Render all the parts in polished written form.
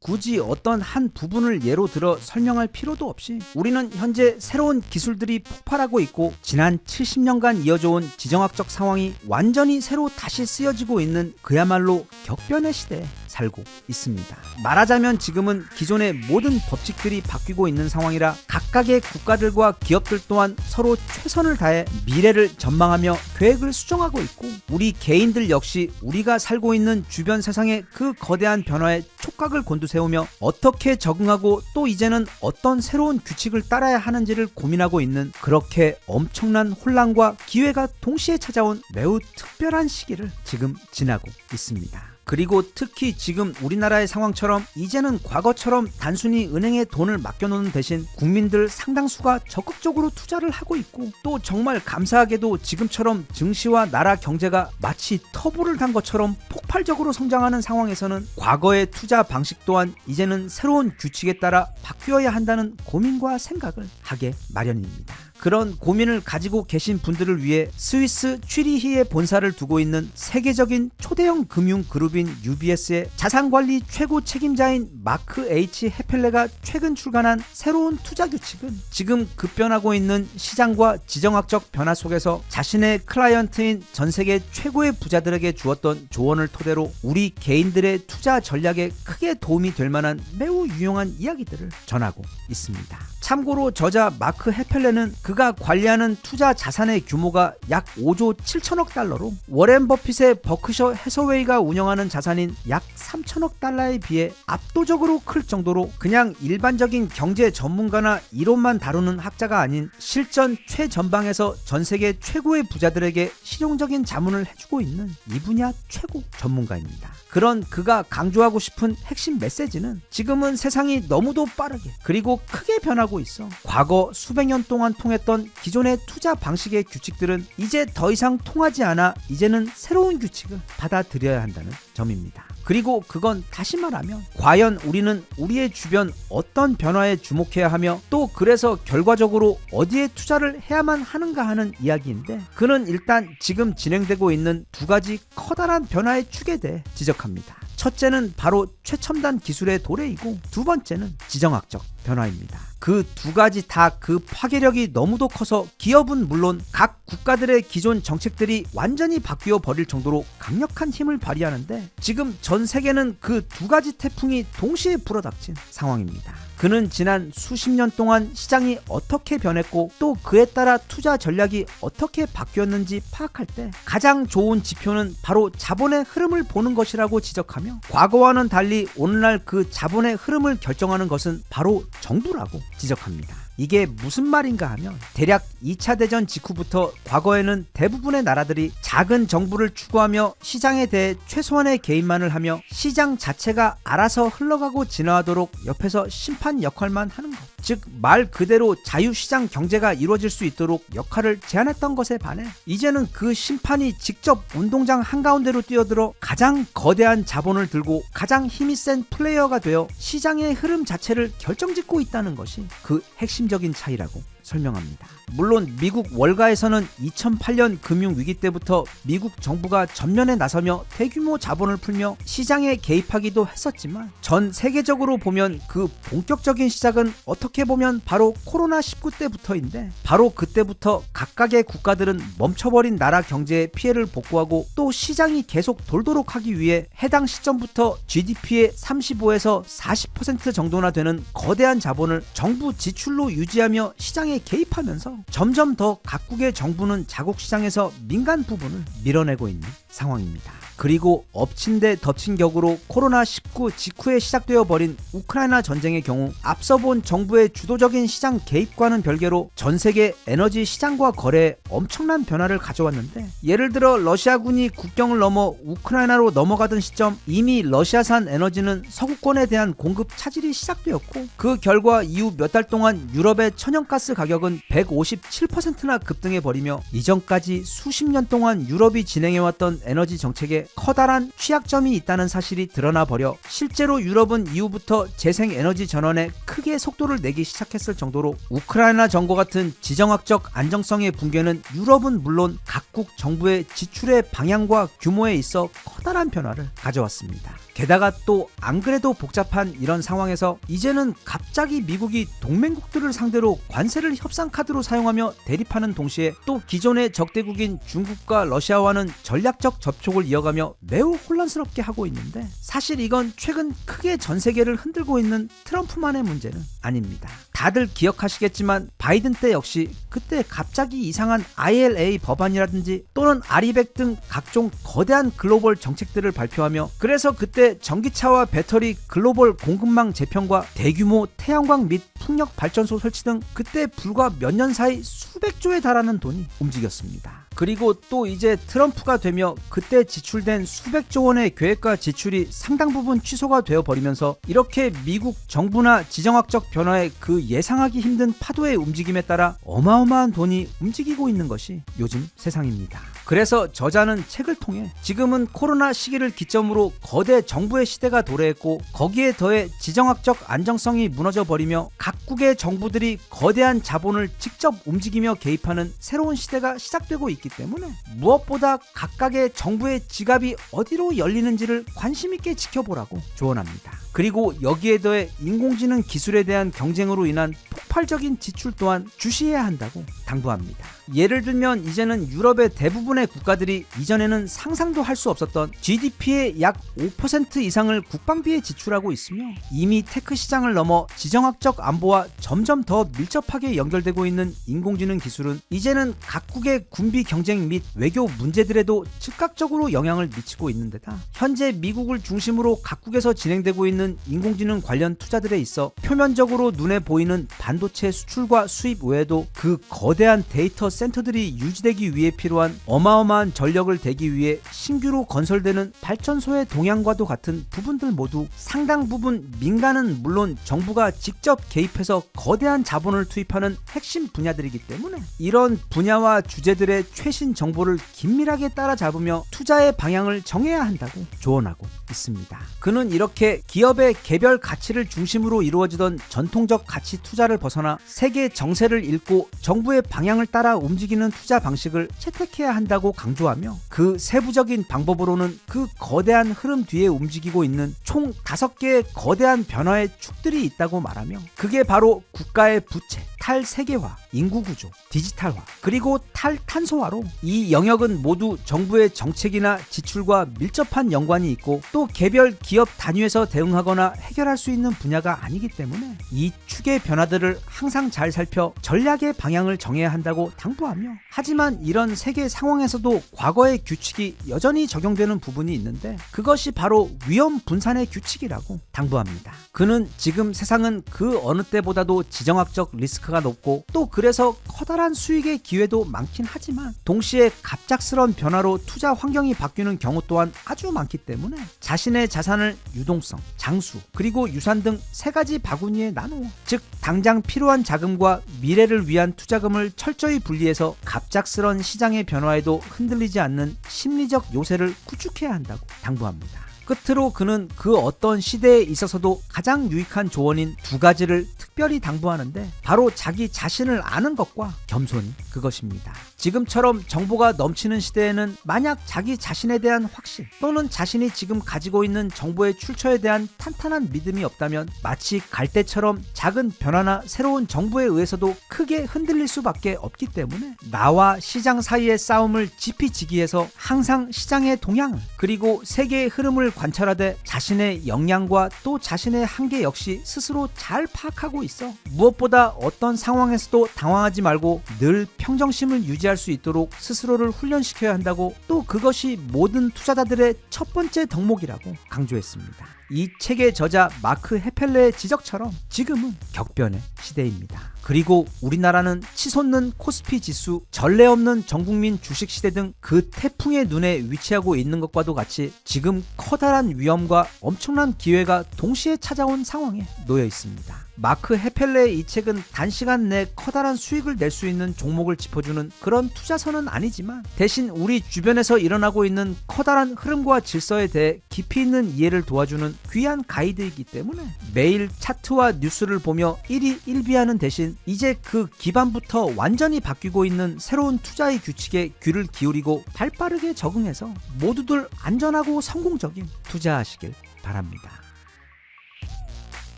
굳이 어떤 한 부분을 예로 들어 설명할 필요도 없이 우리는 현재 새로운 기술들이 폭발하고 있고 지난 70년간 이어져 온 지정학적 상황이 완전히 새로 다시 쓰여지고 있는 그야말로 격변의 시대에 살고 있습니다. 말하자면 지금은 기존의 모든 법칙들이 바뀌고 있는 상황이라 각각의 국가들과 기업들 또한 서로 최선을 다해 미래를 전망하며 계획을 수정하고 있고 우리 개인들 역시 우리가 살고 있는 주변 세상의 그 거대한 변화에 촉각을 곤두세우며 어떻게 적응하고 또 이제는 어떤 새로운 규칙을 따라야 하는지를 고민하고 있는 그렇게 엄청난 혼란과 기회가 동시에 찾아온 매우 특별한 시기를 지금 지나고 있습니다. 그리고 특히 지금 우리나라의 상황처럼 이제는 과거처럼 단순히 은행에 돈을 맡겨놓는 대신 국민들 상당수가 적극적으로 투자를 하고 있고 또 정말 감사하게도 지금처럼 증시와 나라 경제가 마치 터보를 단 것처럼 폭발적으로 성장하는 상황에서는 과거의 투자 방식 또한 이제는 새로운 규칙에 따라 바뀌어야 한다는 고민과 생각을 하게 마련입니다. 그런 고민을 가지고 계신 분들을 위해 스위스 취리히에 본사를 두고 있는 세계적인 초대형 금융 그룹인 UBS의 자산관리 최고 책임자인 마크 H. 헤펠레가 최근 출간한 새로운 투자 규칙은 지금 급변하고 있는 시장과 지정학적 변화 속에서 자신의 클라이언트인 전 세계 최고의 부자들에게 주었던 조언을 토대로 우리 개인들의 투자 전략에 크게 도움이 될 만한 매우 유용한 이야기들을 전하고 있습니다. 참고로 저자 마크 헤펠레는 그가 관리하는 투자 자산의 규모가 약 5조 7천억 달러로 워렌 버핏의 버크셔 해서웨이가 운영하는 자산인 약 3천억 달러에 비해 압도적으로 클 정도로 그냥 일반적인 경제 전문가나 이론만 다루는 학자가 아닌 실전 최전방에서 전 세계 최고의 부자들에게 실용적인 자문을 해주고 있는 이 분야 최고 전문가입니다. 그런 그가 강조하고 싶은 핵심 메시지는 지금은 세상이 너무도 빠르게 그리고 크게 변하고 있어 과거 수백 년 동안 통했던 기존의 투자 방식의 규칙들은 이제 더 이상 통하지 않아 이제는 새로운 규칙을 받아들여야 한다는 점입니다. 그리고 그건 다시 말하면 과연 우리는 우리의 주변 어떤 변화에 주목해야 하며 또 그래서 결과적으로 어디에 투자를 해야만 하는가 하는 이야기인데 그는 일단 지금 진행되고 있는 두 가지 커다란 변화의 축에 대해 지적합니다. 첫째는 바로 최첨단 기술의 도래이고 두 번째는 지정학적 변화입니다. 그 두 가지 다 그 파괴력이 너무도 커서 기업은 물론 각 국가들의 기존 정책들이 완전히 바뀌어 버릴 정도로 강력한 힘을 발휘하는데 지금 전 세계는 그 두 가지 태풍이 동시에 불어닥친 상황입니다. 그는 지난 수십 년 동안 시장이 어떻게 변했고 또 그에 따라 투자 전략이 어떻게 바뀌었는지 파악할 때 가장 좋은 지표는 바로 자본의 흐름을 보는 것이라고 지적하며 과거와는 달리 오늘날 그 자본의 흐름을 결정하는 것은 바로 정부라고 지적합니다. 이게 무슨 말인가 하면 대략 2차 대전 직후부터 과거에는 대부분의 나라들이 작은 정부를 추구하며 시장에 대해 최소한의 개입만을 하며 시장 자체가 알아서 흘러가고 진화하도록 옆에서 심판 역할만 하는 것. 즉 말 그대로 자유시장 경제가 이루어질 수 있도록 역할을 제한했던 것에 반해 이제는 그 심판이 직접 운동장 한가운데로 뛰어들어 가장 거대한 자본을 들고 가장 힘이 센 플레이어가 되어 시장의 흐름 자체를 결정짓고 있다는 것이 그 핵심적인 차이라고 설명합니다. 물론 미국 월가에서는 2008년 금융위기 때부터 미국 정부가 전면에 나서며 대규모 자본을 풀며 시장에 개입하기도 했었지만 전 세계적으로 보면 그 본격적인 시작은 어떻게 보면 바로 코로나19 때부터인데 바로 그때부터 각각의 국가들은 멈춰버린 나라 경제의 피해를 복구하고 또 시장이 계속 돌도록 하기 위해 해당 시점부터 GDP의 35에서 40% 정도나 되는 거대한 자본을 정부 지출로 유지하며 시장에 개입하면서 점점 더 각국의 정부는 자국 시장에서 민간 부분을 밀어내고 있는 상황입니다. 그리고 엎친 데 덮친 격으로 코로나19 직후에 시작되어 버린 우크라이나 전쟁의 경우 앞서 본 정부의 주도적인 시장 개입과는 별개로 전 세계 에너지 시장과 거래에 엄청난 변화를 가져왔는데 예를 들어 러시아군이 국경을 넘어 우크라이나로 넘어가던 시점 이미 러시아산 에너지는 서구권에 대한 공급 차질이 시작되었고 그 결과 이후 몇 달 동안 유럽의 천연가스 가격은 157%나 급등해 버리며 이전까지 수십 년 동안 유럽이 진행해왔던 에너지 정책에 커다란 취약점이 있다는 사실이 드러나 버려 실제로 유럽은 이후부터 재생에너지 전환에 크게 속도를 내기 시작했을 정도로 우크라이나 전과 같은 지정학적 안정성의 붕괴는 유럽은 물론 각국 정부의 지출의 방향과 규모에 있어 커다란 변화를 가져왔습니다. 게다가 또 안 그래도 복잡한 이런 상황에서 이제는 갑자기 미국이 동맹국들을 상대로 관세를 협상 카드로 사용하며 대립하는 동시에 또 기존의 적대국인 중국과 러시아와는 전략적 접촉을 이어가며 매우 혼란스럽게 하고 있는데, 사실 이건 최근 크게 전 세계를 흔들고 있는 트럼프만의 문제는 아닙니다. 다들 기억하시겠지만 바이든 때 역시 그때 갑자기 이상한 ILA 법안이라든지 또는 아리백 등 각종 거대한 글로벌 정책들을 발표하며, 그래서 그때 전기차와 배터리 글로벌 공급망 재편과 대규모 태양광 및 풍력 발전소 설치 등 그때 불과 몇 년 사이 수백조에 달하는 돈이 움직였습니다. 그리고 또 이제 트럼프가 되며 그때 지출된 수백조 원의 계획과 지출이 상당 부분 취소가 되어버리면서 이렇게 미국 정부나 지정학적 변화의 그 예상하기 힘든 파도의 움직임에 따라 어마어마한 돈이 움직이고 있는 것이 요즘 세상입니다. 그래서 저자는 책을 통해 지금은 코로나 시기를 기점으로 거대 정부의 시대가 도래했고, 거기에 더해 지정학적 안정성이 무너져 버리며 각국의 정부들이 거대한 자본을 직접 움직이며 개입하는 새로운 시대가 시작되고 있기 때문에 무엇보다 각각의 정부의 지갑이 어디로 열리는지를 관심 있게 지켜보라고 조언합니다. 그리고 여기에 더해 인공지능 기술에 대한 경쟁으로 인한 폭발적인 지출 또한 주시해야 한다고 당부합니다. 예를 들면 이제는 유럽의 대부분의 국가들이 이전에는 상상도 할 수 없었던 GDP의 약 5% 이상을 국방비에 지출하고 있으며, 이미 테크 시장을 넘어 지정학적 안보와 점점 더 밀접하게 연결되고 있는 인공지능 기술은 이제는 각국의 군비 경쟁 및 외교 문제들에도 즉각적으로 영향을 미치고 있는 데다, 현재 미국을 중심으로 각국에서 진행되고 있는 인공지능 관련 투자들에 있어 표면적으로 눈에 보이는 반도체 수출과 수입 외에도 그 거대한 데이터 센터들이 유지되기 위해 필요한 어마어마한 전력을 대기 위해 신규로 건설되는 발전소의 동향과도 같은 부분들 모두 상당 부분 민간은 물론 정부가 직접 개입해서 거대한 자본을 투입하는 핵심 분야들이기 때문에 이런 분야와 주제들의 최신 정보를 긴밀하게 따라잡으며 투자의 방향을 정해야 한다고 조언하고 있습니다. 그는 이렇게 기업의 개별 가치를 중심으로 이루어지던 전통적 가치 투자를 벗어나 세계 정세를 읽고 정부의 방향을 따라 움직이는 투자 방식을 채택해야 한다고 강조하며, 그 세부적인 방법으로는 그 거대한 흐름 뒤에 움직이고 있는 총 5개의 거대한 변화의 축들이 있다고 말하며, 그게 바로 국가의 부채, 탈세계화, 인구구조, 디지털화, 그리고 탈탄소화로 이 영역은 모두 정부의 정책이나 지출과 밀접한 연관이 있고 또 개별 기업 단위에서 대응하거나 해결할 수 있는 분야가 아니기 때문에 이 축의 변화들을 항상 잘 살펴 전략의 방향을 정해야 한다고 당부하며, 하지만 이런 세계 상황에서도 과거의 규칙이 여전히 적용되는 부분이 있는데 그것이 바로 위험 분산의 규칙이라고 당부합니다. 그는 지금 세상은 그 어느 때보다도 지정학적 리스크가 높고 또 그래서 커다란 수익의 기회도 많긴 하지만 동시에 갑작스런 변화로 투자 환경이 바뀌는 경우 또한 아주 많기 때문에 자신의 자산을 유동성, 장수, 그리고 유산 등 3가지 바구니에 나누어, 즉 당장 필요한 자금과 미래를 위한 투자금을 철저히 분리해서 갑작스런 시장의 변화에도 흔들리지 않는 심리적 요새를 구축해야 한다고 당부합니다. 끝으로 그는 그 어떤 시대에 있어서도 가장 유익한 조언인 2가지를 특별히 당부하는데, 바로 자기 자신을 아는 것과 겸손이 그것입니다. 지금처럼 정보가 넘치는 시대에는 만약 자기 자신에 대한 확신 또는 자신이 지금 가지고 있는 정보의 출처에 대한 탄탄한 믿음이 없다면 마치 갈대처럼 작은 변화나 새로운 정보에 의해서도 크게 흔들릴 수밖에 없기 때문에 나와 시장 사이의 싸움을 지피지기해서 항상 시장의 동향을 그리고 세계의 흐름을 관찰하되 자신의 역량과 또 자신의 한계 역시 스스로 잘 파악하고 있어 무엇보다 어떤 상황에서도 당황하지 말고 늘 평정심을 유지할 수 있도록 스스로를 훈련시켜야 한다고, 또 그것이 모든 투자자들의 첫 번째 덕목이라고 강조했습니다. 이 책의 저자 마크 헤펠레의 지적처럼 지금은 격변의 시대입니다. 그리고 우리나라는 치솟는 코스피 지수, 전례 없는 전국민 주식 시대 등 그 태풍의 눈에 위치하고 있는 것과도 같이 지금 커다란 위험과 엄청난 기회가 동시에 찾아온 상황에 놓여 있습니다. 마크 헤펠레의 이 책은 단시간 내 커다란 수익을 낼 수 있는 종목을 짚어주는 그런 투자서는 아니지만 대신 우리 주변에서 일어나고 있는 커다란 흐름과 질서에 대해 깊이 있는 이해를 도와주는 귀한 가이드이기 때문에 매일 차트와 뉴스를 보며 일희일비하는 대신 이제 그 기반부터 완전히 바뀌고 있는 새로운 투자의 규칙에 귀를 기울이고 발빠르게 적응해서 모두들 안전하고 성공적인 투자하시길 바랍니다.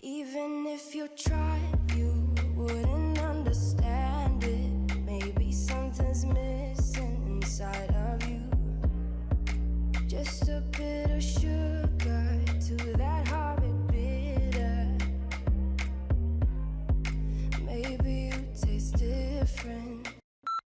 Even if you tried, you wouldn't understand it. Maybe something's missing inside of you. Just a bit of sugar to that horrid bitter. Maybe you taste different.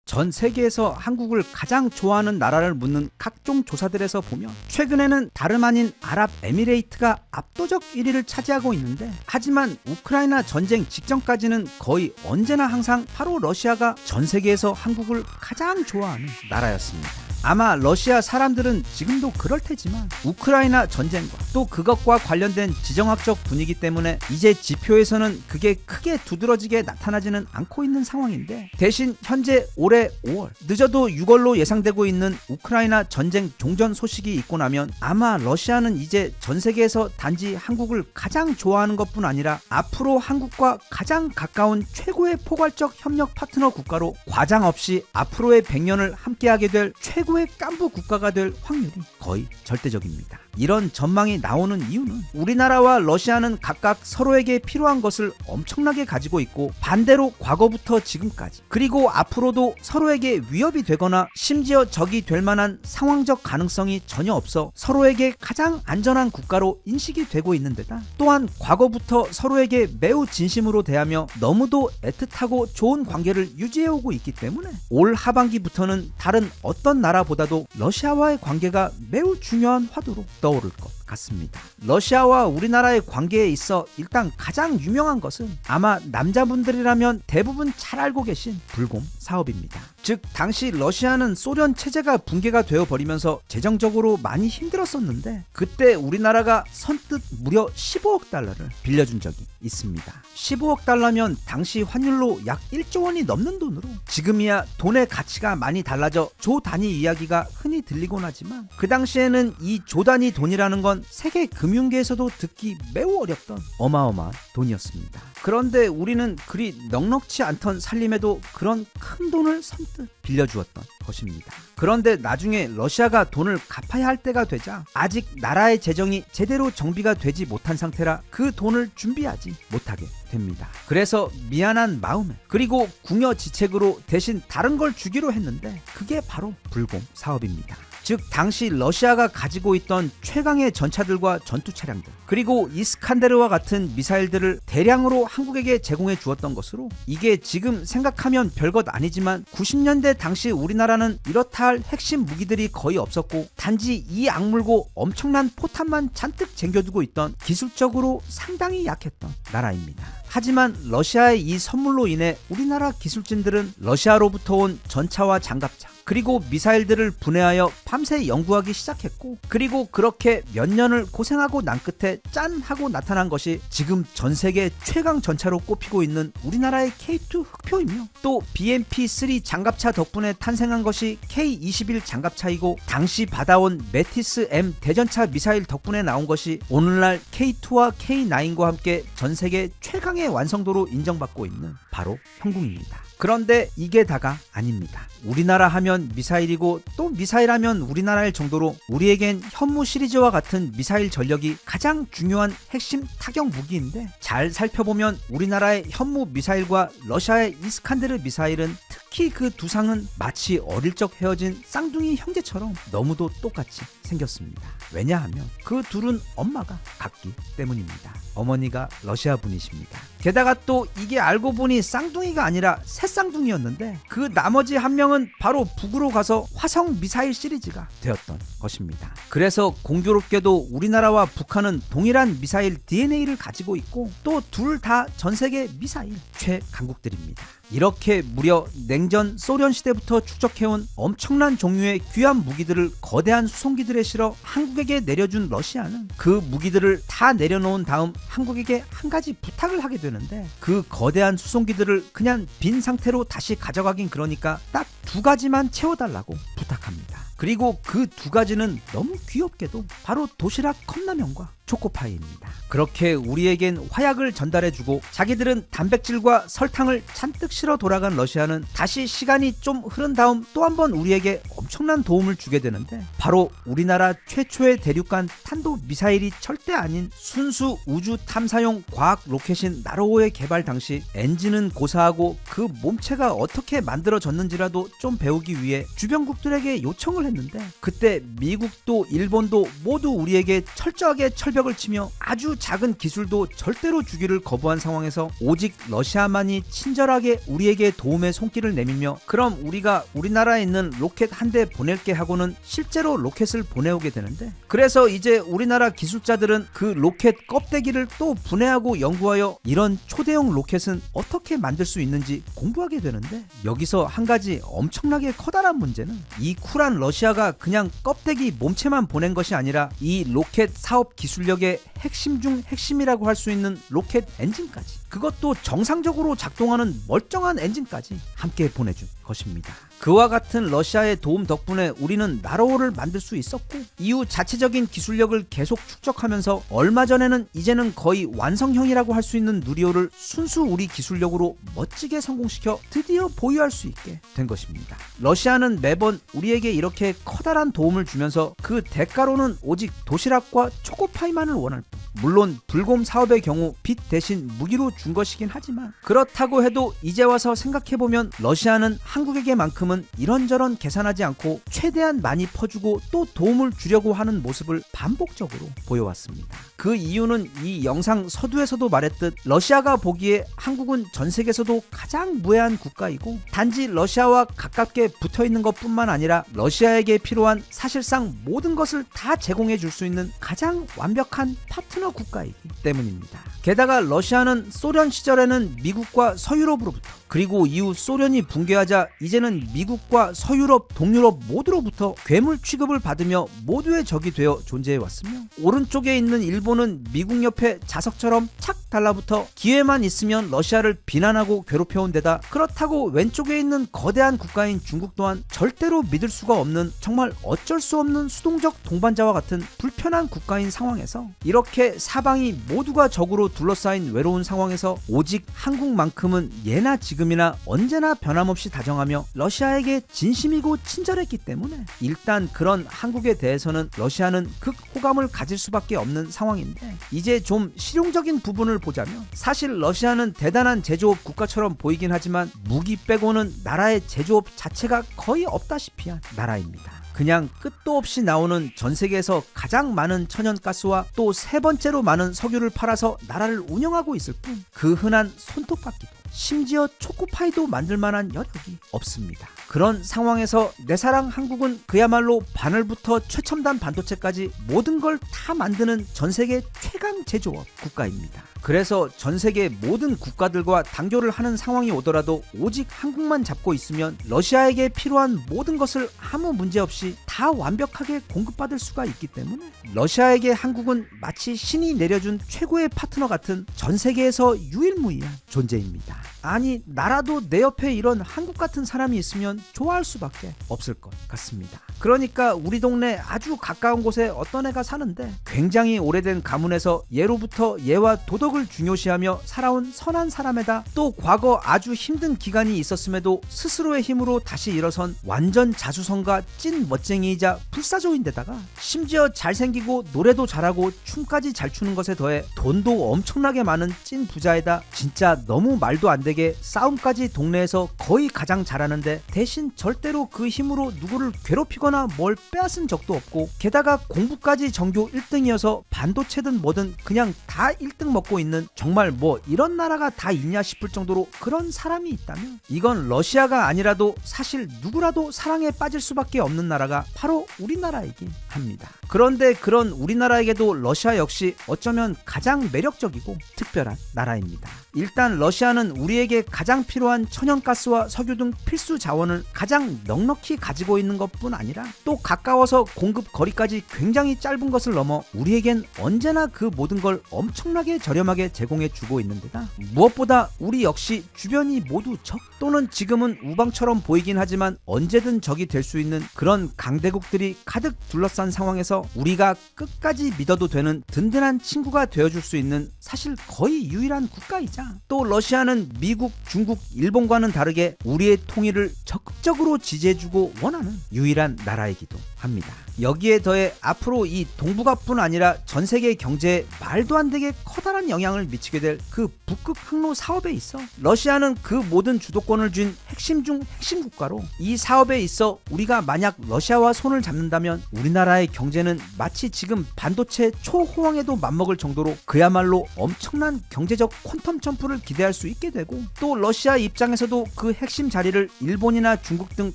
전 세계에서 한국을 가장 좋아하는 나라를 묻는 각종 조사들에서 보면 최근에는 다름 아닌 아랍에미레이트가 압도적 1위를 차지하고 있는데, 하지만 우크라이나 전쟁 직전까지는 거의 언제나 항상 바로 러시아가 전 세계에서 한국을 가장 좋아하는 나라였습니다. 아마 러시아 사람들은 지금도 그럴 테지만 우크라이나 전쟁과 또 그것과 관련된 지정학적 분위기 때문에 이제 지표에서는 그게 크게 두드러지게 나타나지는 않고 있는 상황인데, 대신 현재 올해 5월, 늦어도 6월로 예상되고 있는 우크라이나 전쟁 종전 소식이 있고 나면 아마 러시아는 이제 전 세계에서 단지 한국을 가장 좋아하는 것뿐 아니라 앞으로 한국과 가장 가까운 최고의 포괄적 협력 파트너 국가로 과장 없이 앞으로의 100년을 함께하게 될 최고의 깐부 국가가 될 확률이 거의 절대적입니다. 이런 전망이 나오는 이유는 우리나라와 러시아는 각각 서로에게 필요한 것을 엄청나게 가지고 있고, 반대로 과거부터 지금까지 그리고 앞으로도 서로에게 위협이 되거나 심지어 적이 될 만한 상황적 가능성이 전혀 없어 서로에게 가장 안전한 국가로 인식이 되고 있는 데다, 또한 과거부터 서로에게 매우 진심으로 대하며 너무도 애틋하고 좋은 관계를 유지해오고 있기 때문에 올 하반기부터는 다른 어떤 나라보다도 러시아와의 관계가 매우 중요한 화두로 떠오를 것 같습니다. 러시아와 우리나라의 관계에 있어 일단 가장 유명한 것은 아마 남자분들이라면 대부분 잘 알고 계신 불곰 사업입니다. 즉 당시 러시아는 소련 체제가 붕괴가 되어버리면서 재정적으로 많이 힘들었었는데, 그때 우리나라가 선뜻 무려 15억 달러를 빌려준 적이 있습니다. 15억 달러면 당시 환율로 약 1조 원이 넘는 돈으로, 지금이야 돈의 가치가 많이 달라져 조 단위 이야기가 흔히 들리곤 하지만 그 당시에는 이 조 단위 돈이라는 건 세계 금융계에서도 듣기 매우 어렵던 어마어마한 돈이었습니다. 그런데 우리는 그리 넉넉지 않던 살림에도 그런 큰 돈을 선뜻 빌려주었던 것입니다. 그런데 나중에 러시아가 돈을 갚아야 할 때가 되자 아직 나라의 재정이 제대로 정비가 되지 못한 상태라 그 돈을 준비하지 못하게 됩니다. 그래서 미안한 마음에 그리고 궁여지책으로 대신 다른 걸 주기로 했는데, 그게 바로 불곰 사업입니다. 즉 당시 러시아가 가지고 있던 최강의 전차들과 전투 차량들, 그리고 이스칸데르와 같은 미사일들을 대량으로 한국에게 제공해 주었던 것으로, 이게 지금 생각하면 별것 아니지만 90년대 당시 우리나라는 이렇다 할 핵심 무기들이 거의 없었고 단지 이 악물고 엄청난 포탄만 잔뜩 쟁겨두고 있던 기술적으로 상당히 약했던 나라입니다. 하지만 러시아의 이 선물로 인해 우리나라 기술진들은 러시아로부터 온 전차와 장갑차 그리고 미사일들을 분해하여 밤새 연구하기 시작했고, 그리고 그렇게 몇 년을 고생하고 난 끝에 짠 하고 나타난 것이 지금 전 세계 최강 전차로 꼽히고 있는 우리나라의 K2 흑표이며, 또 BMP-3 장갑차 덕분에 탄생한 것이 K-21 장갑차이고, 당시 받아온 메티스 M 대전차 미사일 덕분에 나온 것이 오늘날 K2와 K9과 함께 전 세계 최강의 완성도로 인정받고 있는 바로 형궁입니다. 그런데 이게 다가 아닙니다. 우리나라 하면 미사일이고 또 미사일 하면 우리나라일 정도로 우리에겐 현무 시리즈와 같은 미사일 전력이 가장 중요한 핵심 타격 무기인데, 잘 살펴보면 우리나라의 현무 미사일과 러시아의 이스칸데르 미사일은 특히 그 두 상은 마치 어릴 적 헤어진 쌍둥이 형제처럼 너무도 똑같이 생겼습니다. 왜냐하면 그 둘은 엄마가 같기 때문입니다. 어머니가 러시아 분이십니다. 게다가 또 이게 알고 보니 쌍둥이가 아니라 새쌍둥이였는데, 그 나머지 한 명은 바로 북으로 가서 화성 미사일 시리즈가 되었던 것입니다. 그래서 공교롭게도 우리나라와 북한은 동일한 미사일 DNA를 가지고 있고, 또 둘 다 전 세계 미사일 최강국들입니다. 이렇게 무려 냉전 소련 시대부터 축적해온 엄청난 종류의 귀한 무기들을 거대한 수송기들에 실어 한국에게 내려준 러시아는 그 무기들을 다 내려놓은 다음 한국에게 한 가지 부탁을 하게 되는데, 그 거대한 수송기들을 그냥 빈 상태로 다시 가져가긴 그러니까 딱 2가지만 채워달라고 부탁합니다. 그리고 그 2가지는 너무 귀엽게도 바로 도시락 컵라면과 초코파이입니다. 그렇게 우리에겐 화약을 전달해주고 자기들은 단백질과 설탕을 잔뜩 실어 돌아간 러시아는 다시 시간이 좀 흐른 다음 또 한 번 우리에게 엄청난 도움을 주게 되는데, 바로 우리나라 최초의 대륙간 탄도 미사일이 절대 아닌 순수 우주 탐사용 과학 로켓인 나로호의 개발 당시 엔진은 고사하고 그 몸체가 어떻게 만들어졌는지라도 좀 배우기 위해 주변국들에게 요청을 했는데, 그때 미국도 일본도 모두 우리에게 철저하게 철벽을 치며 아주 작은 기술도 절대로 주기를 거부한 상황에서 오직 러시아만이 친절하게 우리에게 도움의 손길을 내밀며 그럼 우리가 우리나라에 있는 로켓 한 대 보낼게 하고는 실제로 로켓을 보내오게 되는데, 그래서 이제 우리나라 기술자들은 그 로켓 껍데기를 또 분해하고 연구하여 이런 초대형 로켓은 어떻게 만들 수 있는지 공부하게 되는데, 여기서 한 가지 엄청나게 커다란 문제는 이 쿨한 러시아가 그냥 껍데기 몸체만 보낸 것이 아니라 이 로켓 사업 기술력의 핵심 중 핵심이라고 할 수 있는 로켓 엔진까지, 그것도 정상적으로 작동하는 멀쩡한 엔진까지 함께 보내준 것입니다. 그와 같은 러시아의 도움 덕분에 우리는 나로호를 만들 수 있었고, 이후 자체적인 기술력을 계속 축적하면서 얼마 전에는 이제는 거의 완성형이라고 할 수 있는 누리호를 순수 우리 기술력으로 멋지게 성공시켜 드디어 보유할 수 있게 된 것입니다. 러시아는 매번 우리에게 이렇게 커다란 도움을 주면서 그 대가로는 오직 도시락과 초코파이만을 원할 뿐, 물론 불곰 사업의 경우 빚 대신 무기로 준 것이긴 하지만, 그렇다고 해도 이제 와서 생각해보면 러시아는 한국에게만큼은 이런저런 계산하지 않고 최대한 많이 퍼주고 또 도움을 주려고 하는 모습을 반복적으로 보여왔습니다. 그 이유는 이 영상 서두에서도 말했듯 러시아가 보기에 한국은 전 세계에서도 가장 무해한 국가이고, 단지 러시아와 가깝게 붙어있는 것뿐만 아니라 러시아에게 필요한 사실상 모든 것을 다 제공해 줄 수 있는 가장 완벽한 파트너 국가이기 때문입니다. 게다가 러시아는 소련 시절에는 미국과 서유럽으로부터, 그리고 이후 소련이 붕괴하자 이제는 미국과 서유럽, 동유럽 모두로부터 괴물 취급을 받으며 모두의 적이 되어 존재해왔으며, 오른쪽에 있는 일본은 미국 옆에 자석처럼 착 달라붙어 기회만 있으면 러시아를 비난하고 괴롭혀온 데다, 그렇다고 왼쪽에 있는 거대한 국가인 중국 또한 절대로 믿을 수가 없는 정말 어쩔 수 없는 수동적 동반자와 같은 불편한 국가인 상황에서, 이렇게 사방이 모두가 적으로 둘러싸인 외로운 상황에서 오직 한국만큼은 예나 지금이나 언제나 변함없이 다정하며 러시아에게 진심이고 친절했기 때문에 일단 그런 한국에 대해서는 러시아는 극호감을 가질 수밖에 없는 상황인데, 이제 좀 실용적인 부분을 보자면 사실 러시아는 대단한 제조업 국가처럼 보이긴 하지만 무기 빼고는 나라의 제조업 자체가 거의 없다시피 한 나라입니다. 그냥 끝도 없이 나오는 전 세계에서 가장 많은 천연가스와 또 세 번째로 많은 석유를 팔아서 나라를 운영하고 있을 뿐, 그 흔한 손톱깎이도 심지어 초코파이도 만들 만한 여력이 없습니다. 그런 상황에서 내 사랑 한국은 그야말로 바늘부터 최첨단 반도체까지 모든 걸 다 만드는 전 세계 최강 제조업 국가입니다. 그래서 전 세계 모든 국가들과 단교를 하는 상황이 오더라도 오직 한국만 잡고 있으면 러시아에게 필요한 모든 것을 아무 문제 없이 다 완벽하게 공급받을 수가 있기 때문에 러시아에게 한국은 마치 신이 내려준 최고의 파트너 같은 전 세계에서 유일무이한 존재입니다. 아니, 나라도 내 옆에 이런 한국 같은 사람이 있으면 좋아할 수밖에 없을 것 같습니다. 그러니까 우리 동네 아주 가까운 곳에 어떤 애가 사는데 굉장히 오래된 가문에서 예로부터 예와 도덕을 중요시하며 살아온 선한 사람에다 또 과거 아주 힘든 기간이 있었음에도 스스로의 힘으로 다시 일어선 완전 자수성가 찐 멋쟁이이자 불사조인데다가 심지어 잘생기고 노래도 잘하고 춤까지 잘 추는 것에 더해 돈도 엄청나게 많은 찐 부자에다 진짜 너무 말도 안 되게 싸움까지 동네에서 거의 가장 잘하는데, 대신 절대로 그 힘으로 누구를 괴롭히거나 뭘 빼앗은 적도 없고, 게다가 공부까지 전교 1등이어서 반도체든 뭐든 그냥 다 1등 먹고 있는, 정말 뭐 이런 나라가 다 있냐 싶을 정도로 그런 사람이 있다면 이건 러시아가 아니라도 사실 누구라도 사랑에 빠질 수밖에 없는 나라가 바로 우리나라이긴 합니다. 그런데 그런 우리나라에게도 러시아 역시 어쩌면 가장 매력적이고 특별한 나라입니다. 일단 러시아는 우리에게 가장 필요한 천연가스와 석유 등 필수 자원을 가장 넉넉히 가지고 있는 것뿐 아니라 또 가까워서 공급 거리까지 굉장히 짧은 것을 넘어 우리에겐 언제나 그 모든 걸 엄청나게 저렴하게 제공해 주고 있는 데다 무엇보다 우리 역시 주변이 모두 적 또는 지금은 우방처럼 보이긴 하지만 언제든 적이 될 수 있는 그런 강대국들이 가득 둘러싼 상황에서 우리가 끝까지 믿어도 되는 든든한 친구가 되어줄 수 있는 사실 거의 유일한 국가이자 또 러시아는 미국, 중국, 일본과는 다르게 우리의 통일을 적극적으로 지지해주고 원하는 유일한 나라이기도 합니다. 여기에 더해 앞으로 이 동북아뿐 아니라 전 세계 경제에 말도 안 되게 커다란 영향을 미치게 될 그 북극 항로 사업에 있어 러시아는 그 모든 주도권을 쥔 핵심 중 핵심 국가로 이 사업에 있어 우리가 만약 러시아와 손을 잡는다면 우리나라의 경제는 마치 지금 반도체 초호황에도 맞먹을 정도로 그야말로 엄청난 경제적 퀀텀 점프를 기대할 수 있게 되고 또 러시아 입장에서도 그 핵심 자리를 일본이나 중국 등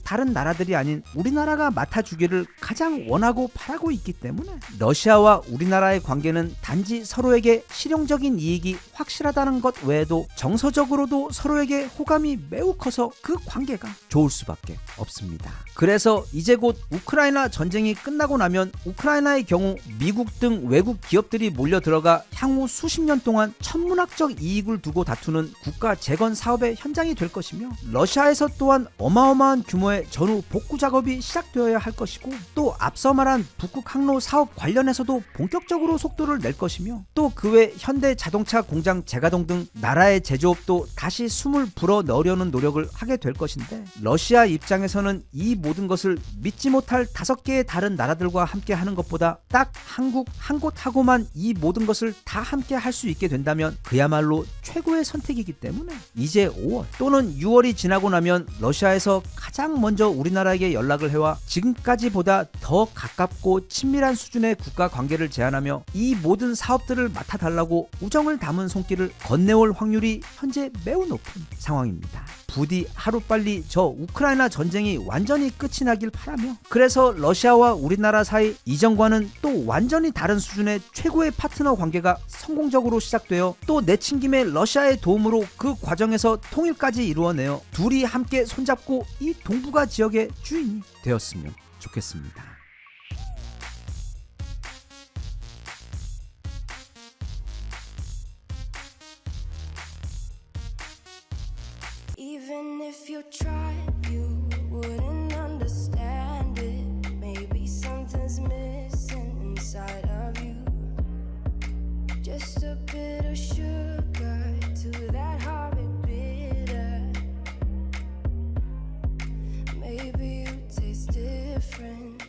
다른 나라들이 아닌 우리나라가 맡아주기를 가장 원하고 바라고 있기 때문에 러시아와 우리나라의 관계는 단지 서로에게 실용적인 이익이 확실하다는 것 외에도 정서적으로도 서로에게 호감이 매우 커서 그 관계가 좋을 수밖에 없습니다. 그래서 이제 곧 우크라이나 전쟁이 끝나고 나면 우크라이나의 경우 미국 등 외국 기업들이 몰려 들어가 향후 수십 년 동안 천문학적 이익을 두고 다투는 국가 재건 사업의 현장이 될 것이며 러시아에서 또한 어마어마한 규모의 전후 복구 작업이 시작되어야 할 것이고 또 앞서 말한 북극 항로 사업 관련해서도 본격적으로 속도를 낼 것이며 또 그 외 현대 자동차 공장 재가동 등 나라의 제조업도 다시 숨을 불어 넣으려는 노력을 하게 될 것인데 러시아 입장에서는 이 모든 것을 믿지 못할 5개의 다른 나라들과 함께 하는 것보다 딱 한국 한 곳하고만 이 모든 것을 다 함께 할 수 있게 된다면 그야말로 최고의 선택이기 때문에 이제 5월 또는 6월이 지나고 나면 러시아에서 가장 먼저 우리나라에게 연락을 해와 지금까지보다 더 가깝고 친밀한 수준의 국가 관계를 제안하며 이 모든 사업들을 맡아달라고 우정을 담은 손길을 건네올 확률이 현재 매우 높은 상황입니다. 부디 하루빨리 저 우크라이나 전쟁이 완전히 끝이 나길 바라며 그래서 러시아와 우리나라 사이 이전과는 또 완전히 다른 수준의 최고의 파트너 관계가 성공적으로 시작되어 또 내친김에 러시아의 도움으로 그 과정에서 통일까지 이루어내어 둘이 함께 손잡고 이 동북아 지역의 주인이 되었으면 좋겠습니다. Even if you tried, you wouldn't understand it. Maybe something's missing inside of you. Just a bit of sugar to that horrid bitter. Maybe you taste different.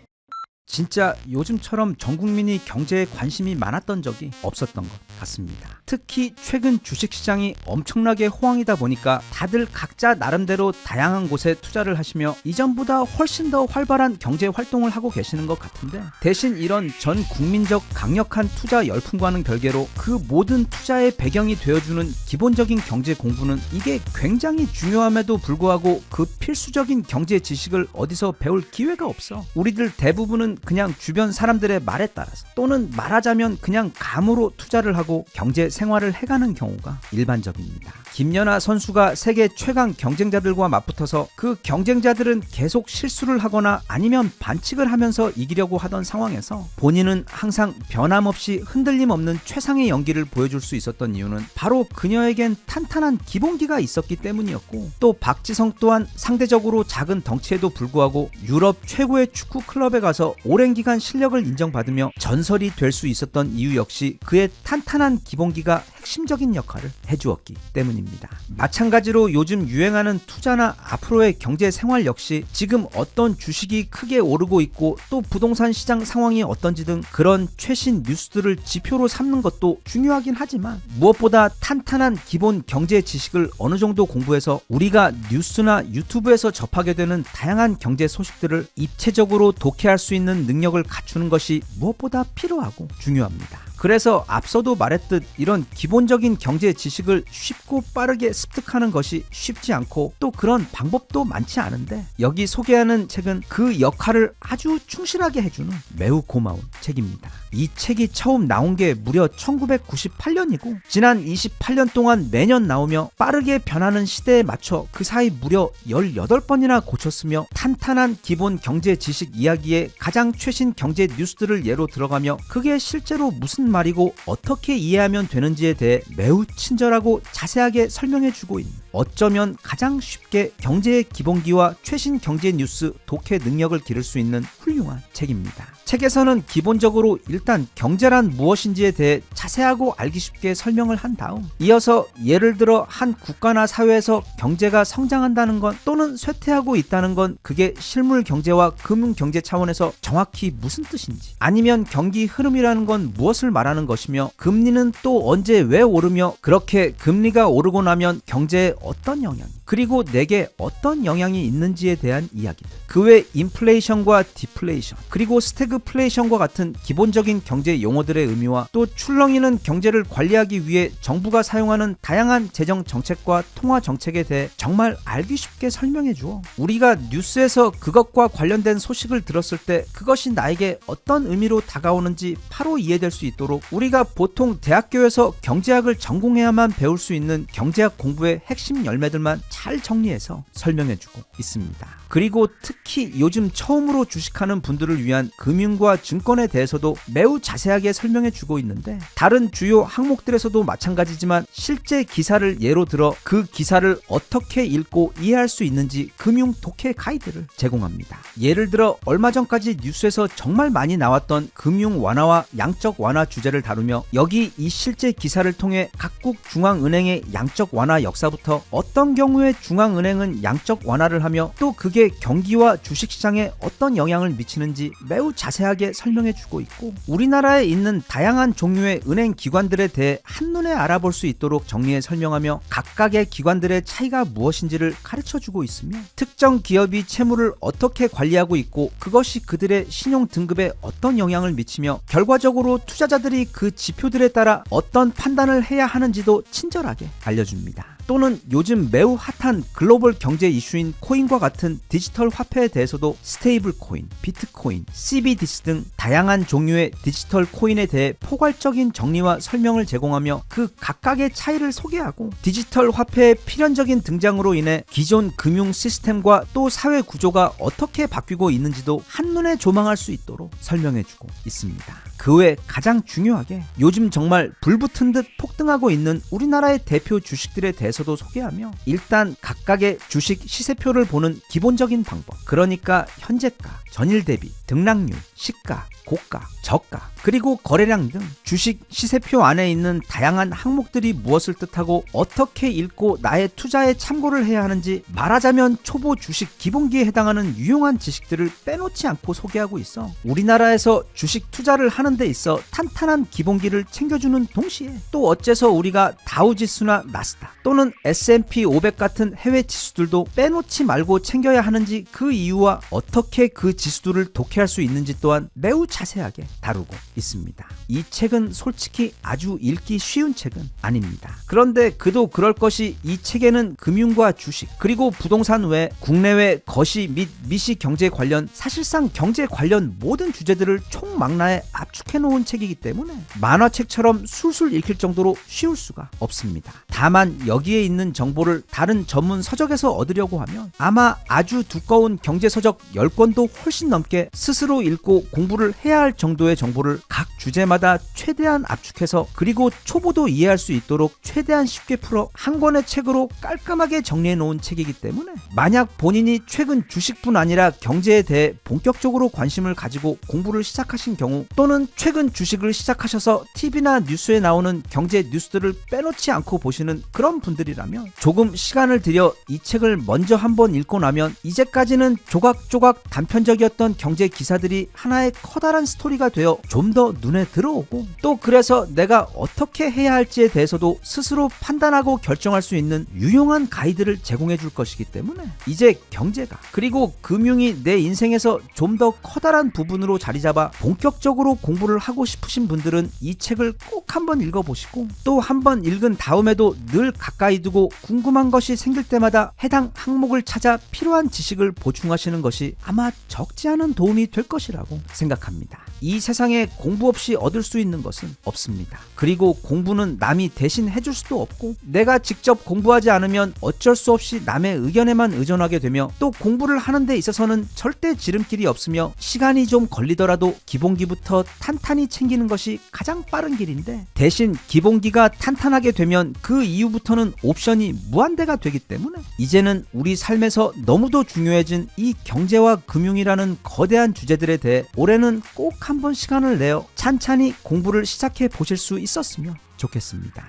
진짜 요즘처럼 전 국민이 경제에 관심이 많았던 적이 없었던 것 같습니다. 특히 최근 주식시장이 엄청나게 호황이다 보니까 다들 각자 나름대로 다양한 곳에 투자를 하시며 이전보다 훨씬 더 활발한 경제 활동을 하고 계시는 것 같은데 대신 이런 전 국민적 강력한 투자 열풍과는 별개로 그 모든 투자의 배경이 되어주는 기본적인 경제 공부는 이게 굉장히 중요함에도 불구하고 그 필수적인 경제 지식을 어디서 배울 기회가 없어. 우리들 대부분은 그냥 주변 사람들의 말에 따라서 또는 말하자면 그냥 감으로 투자를 하고 경제 생활을 해가는 경우가 일반적입니다. 김연아 선수가 세계 최강 경쟁자들과 맞붙어서 그 경쟁자들은 계속 실수를 하거나 아니면 반칙을 하면서 이기려고 하던 상황에서 본인은 항상 변함없이 흔들림 없는 최상의 연기를 보여줄 수 있었던 이유는 바로 그녀에겐 탄탄한 기본기가 있었기 때문이었고 또 박지성 또한 상대적으로 작은 덩치에도 불구하고 유럽 최고의 축구 클럽에 가서 오랜 기간 실력을 인정받으며 전설이 될 수 있었던 이유 역시 그의 탄탄한 기본기가 핵심적인 역할을 해주었기 때문입니다. 마찬가지로 요즘 유행하는 투자나 앞으로의 경제 생활 역시 지금 어떤 주식이 크게 오르고 있고 또 부동산 시장 상황이 어떤지 등 그런 최신 뉴스들을 지표로 삼는 것도 중요하긴 하지만 무엇보다 탄탄한 기본 경제 지식을 어느 정도 공부해서 우리가 뉴스나 유튜브에서 접하게 되는 다양한 경제 소식들을 입체적으로 독해할 수 있는 능력을 갖추는 것이 무엇보다 필요하고 중요합니다. 그래서 앞서도 말했듯 이런 기본적인 경제 지식을 쉽고 빠르게 습득하는 것이 쉽지 않고 또 그런 방법도 많지 않은데 여기 소개하는 책은 그 역할을 아주 충실하게 해주는 매우 고마운 책입니다. 이 책이 처음 나온 게 무려 1998년이고 지난 28년 동안 매년 나오며 빠르게 변하는 시대에 맞춰 그 사이 무려 18번이나 고쳤으며 탄탄한 기본 경제 지식 이야기에 가장 최신 경제 뉴스들을 예로 들어가며 그게 실제로 무슨 말이고 어떻게 이해하면 되는지에 대해 매우 친절하고 자세하게 설명해주고 있는 어쩌면 가장 쉽게 경제의 기본기와 최신 경제 뉴스 독해 능력을 기를 수 있는 훌륭한 책입니다. 책에서는 기본적으로 일단 경제란 무엇인지에 대해 자세하고 알기 쉽게 설명을 한 다음 이어서 예를 들어 한 국가나 사회에서 경제가 성장한다는 건 또는 쇠퇴하고 있다는 건 그게 실물 경제와 금융 경제 차원에서 정확히 무슨 뜻인지 아니면 경기 흐름이라는 건 무엇을 말하는 것이며 금리는 또 언제 왜 오르며 그렇게 금리가 오르고 나면 경제에 어떤 영향이 그리고 내게 어떤 영향이 있는지에 대한 이야기들 그 외 인플레이션과 디플레이션 그리고 스태그플레이션과 같은 기본적인 경제 용어들의 의미와 또 출렁이는 경제를 관리하기 위해 정부가 사용하는 다양한 재정 정책과 통화 정책에 대해 정말 알기 쉽게 설명해 주어 우리가 뉴스에서 그것과 관련된 소식을 들었을 때 그것이 나에게 어떤 의미로 다가오는지 바로 이해될 수 있도록 우리가 보통 대학교에서 경제학을 전공해야만 배울 수 있는 경제학 공부의 핵심 열매들만 잘 정리해서 설명해주고 있습니다. 그리고 특히 요즘 처음으로 주식하는 분들을 위한 금융과 증권에 대해서도 매우 자세하게 설명해주고 있는데 다른 주요 항목들에서도 마찬가지지만 실제 기사를 예로 들어 그 기사를 어떻게 읽고 이해할 수 있는지 금융 독해 가이드를 제공합니다. 예를 들어 얼마 전까지 뉴스에서 정말 많이 나왔던 금융 완화와 양적 완화 주제를 다루며 여기 이 실제 기사를 통해 각국 중앙은행의 양적 완화 역사부터 어떤 경우에 중앙은행은 양적 완화를 하며 또 그게 경기와 주식시장에 어떤 영향을 미치는지 매우 자세하게 설명해주고 있고 우리나라에 있는 다양한 종류의 은행 기관들에 대해 한눈에 알아볼 수 있도록 정리해 설명하며 각각의 기관들의 차이가 무엇인지를 가르쳐주고 있으며 특정 기업이 채무를 어떻게 관리하고 있고 그것이 그들의 신용 등급에 어떤 영향을 미치며 결과적으로 투자자들이 그 지표들에 따라 어떤 판단을 해야 하는지도 친절하게 알려줍니다. 또는 요즘 매우 핫한 글로벌 경제 이슈인 코인과 같은 디지털 화폐에 대해서도 스테이블 코인, 비트코인, CBDC 등 다양한 종류의 디지털 코인에 대해 포괄적인 정리와 설명을 제공하며 그 각각의 차이를 소개하고 디지털 화폐의 필연적인 등장으로 인해 기존 금융 시스템과 또 사회 구조가 어떻게 바뀌고 있는지도 한눈에 조망할 수 있도록 설명해주고 있습니다. 그 외 가장 중요하게 요즘 정말 불붙은 듯 폭등하고 있는 우리나라의 대표 주식들에 대해서도 소개하며 일단 각각의 주식 시세표를 보는 기본적인 방법 그러니까 현재가, 전일 대비, 등락률, 시가, 고가, 저가 그리고 거래량 등 주식 시세표 안에 있는 다양한 항목들이 무엇을 뜻하고 어떻게 읽고 나의 투자에 참고를 해야 하는지 말하자면 초보 주식 기본기에 해당하는 유용한 지식들을 빼놓지 않고 소개하고 있어 우리나라에서 주식 투자를 하는 데 있어 탄탄한 기본기를 챙겨주는 동시에 또 어째서 우리가 다우지수나 나스닥 또는 S&P 500 같은 해외 지수들도 빼놓지 말고 챙겨야 하는지 그 이유와 어떻게 그 지수들을 독해할 수 있는지 또한 매우 자세하게 다루고 있습니다. 이 책은 솔직히 아주 읽기 쉬운 책은 아닙니다. 그런데 그도 그럴 것이 이 책에는 금융과 주식 그리고 부동산 외 국내외 거시 및 미시 경제 관련 사실상 경제 관련 모든 주제들을 총망라에 압축해 놓은 책이기 때문에 만화책처럼 술술 읽힐 정도로 쉬울 수가 없습니다. 다만 여기에 있는 정보를 다른 전문 서적에서 얻으려고 하면 아마 아주 두꺼운 경제 서적 10권도 훨씬 넘게 스스로 읽고 공부를 해야 할 정도의 정보를 각 주제마다 최대한 압축해서 그리고 초보도 이해할 수 있도록 최대한 쉽게 풀어 한 권의 책으로 깔끔하게 정리해 놓은 책이기 때문에 만약 본인이 최근 주식뿐 아니라 경제에 대해 본격적으로 관심을 가지고 공부를 시작하신 경우 또는 최근 주식을 시작하셔서 TV나 뉴스에 나오는 경제 뉴스들을 빼놓지 않고 보시는 그런 분들이라면 조금 시간을 들여 이 책을 먼저 한번 읽고 나면 이제까지는 조각조각 단편적이었던 경제 기사들이 하나의 커다란 커다란 스토리가 되어 좀 더 눈에 들어오고, 또 그래서 내가 어떻게 해야 할지에 대해서도 스스로 판단하고 결정할 수 있는 유용한 가이드를 제공해 줄 것이기 때문에 이제 경제가 그리고 금융이 내 인생에서 좀 더 커다란 부분으로 자리 잡아 본격적으로 공부를 하고 싶으신 분들은 이 책을 꼭 한번 읽어보시고, 또 한번 읽은 다음에도 늘 가까이 두고 궁금한 것이 생길 때마다 해당 항목을 찾아 필요한 지식을 보충하시는 것이 아마 적지 않은 도움이 될 것이라고 생각합니다. 이 세상에 공부 없이 얻을 수 있는 것은 없습니다. 그리고 공부는 남이 대신 해줄 수도 없고, 내가 직접 공부하지 않으면 어쩔 수 없이 남의 의견에만 의존하게 되며, 또 공부를 하는 데 있어서는 절대 지름길이 없으며 시간이 좀 걸리더라도 기본기부터 탄탄히 챙기는 것이 가장 빠른 길인데, 대신 기본기가 탄탄하게 되면 그 이후부터는 옵션이 무한대가 되기 때문에 이제는 우리 삶에서 너무도 중요해진 이 경제와 금융이라는 거대한 주제들에 대해 올해는 꼭 한번 시간을 내어 찬찬히 공부를 시작해 보실 수 있었으면 좋겠습니다.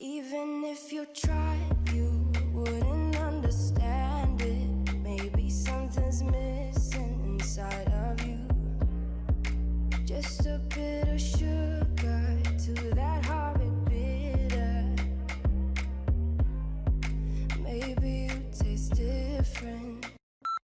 Even if you tried, you wouldn't understand it. Maybe something's missing inside of you. Just a bit of sugar to that horrid bitter. Maybe you taste different.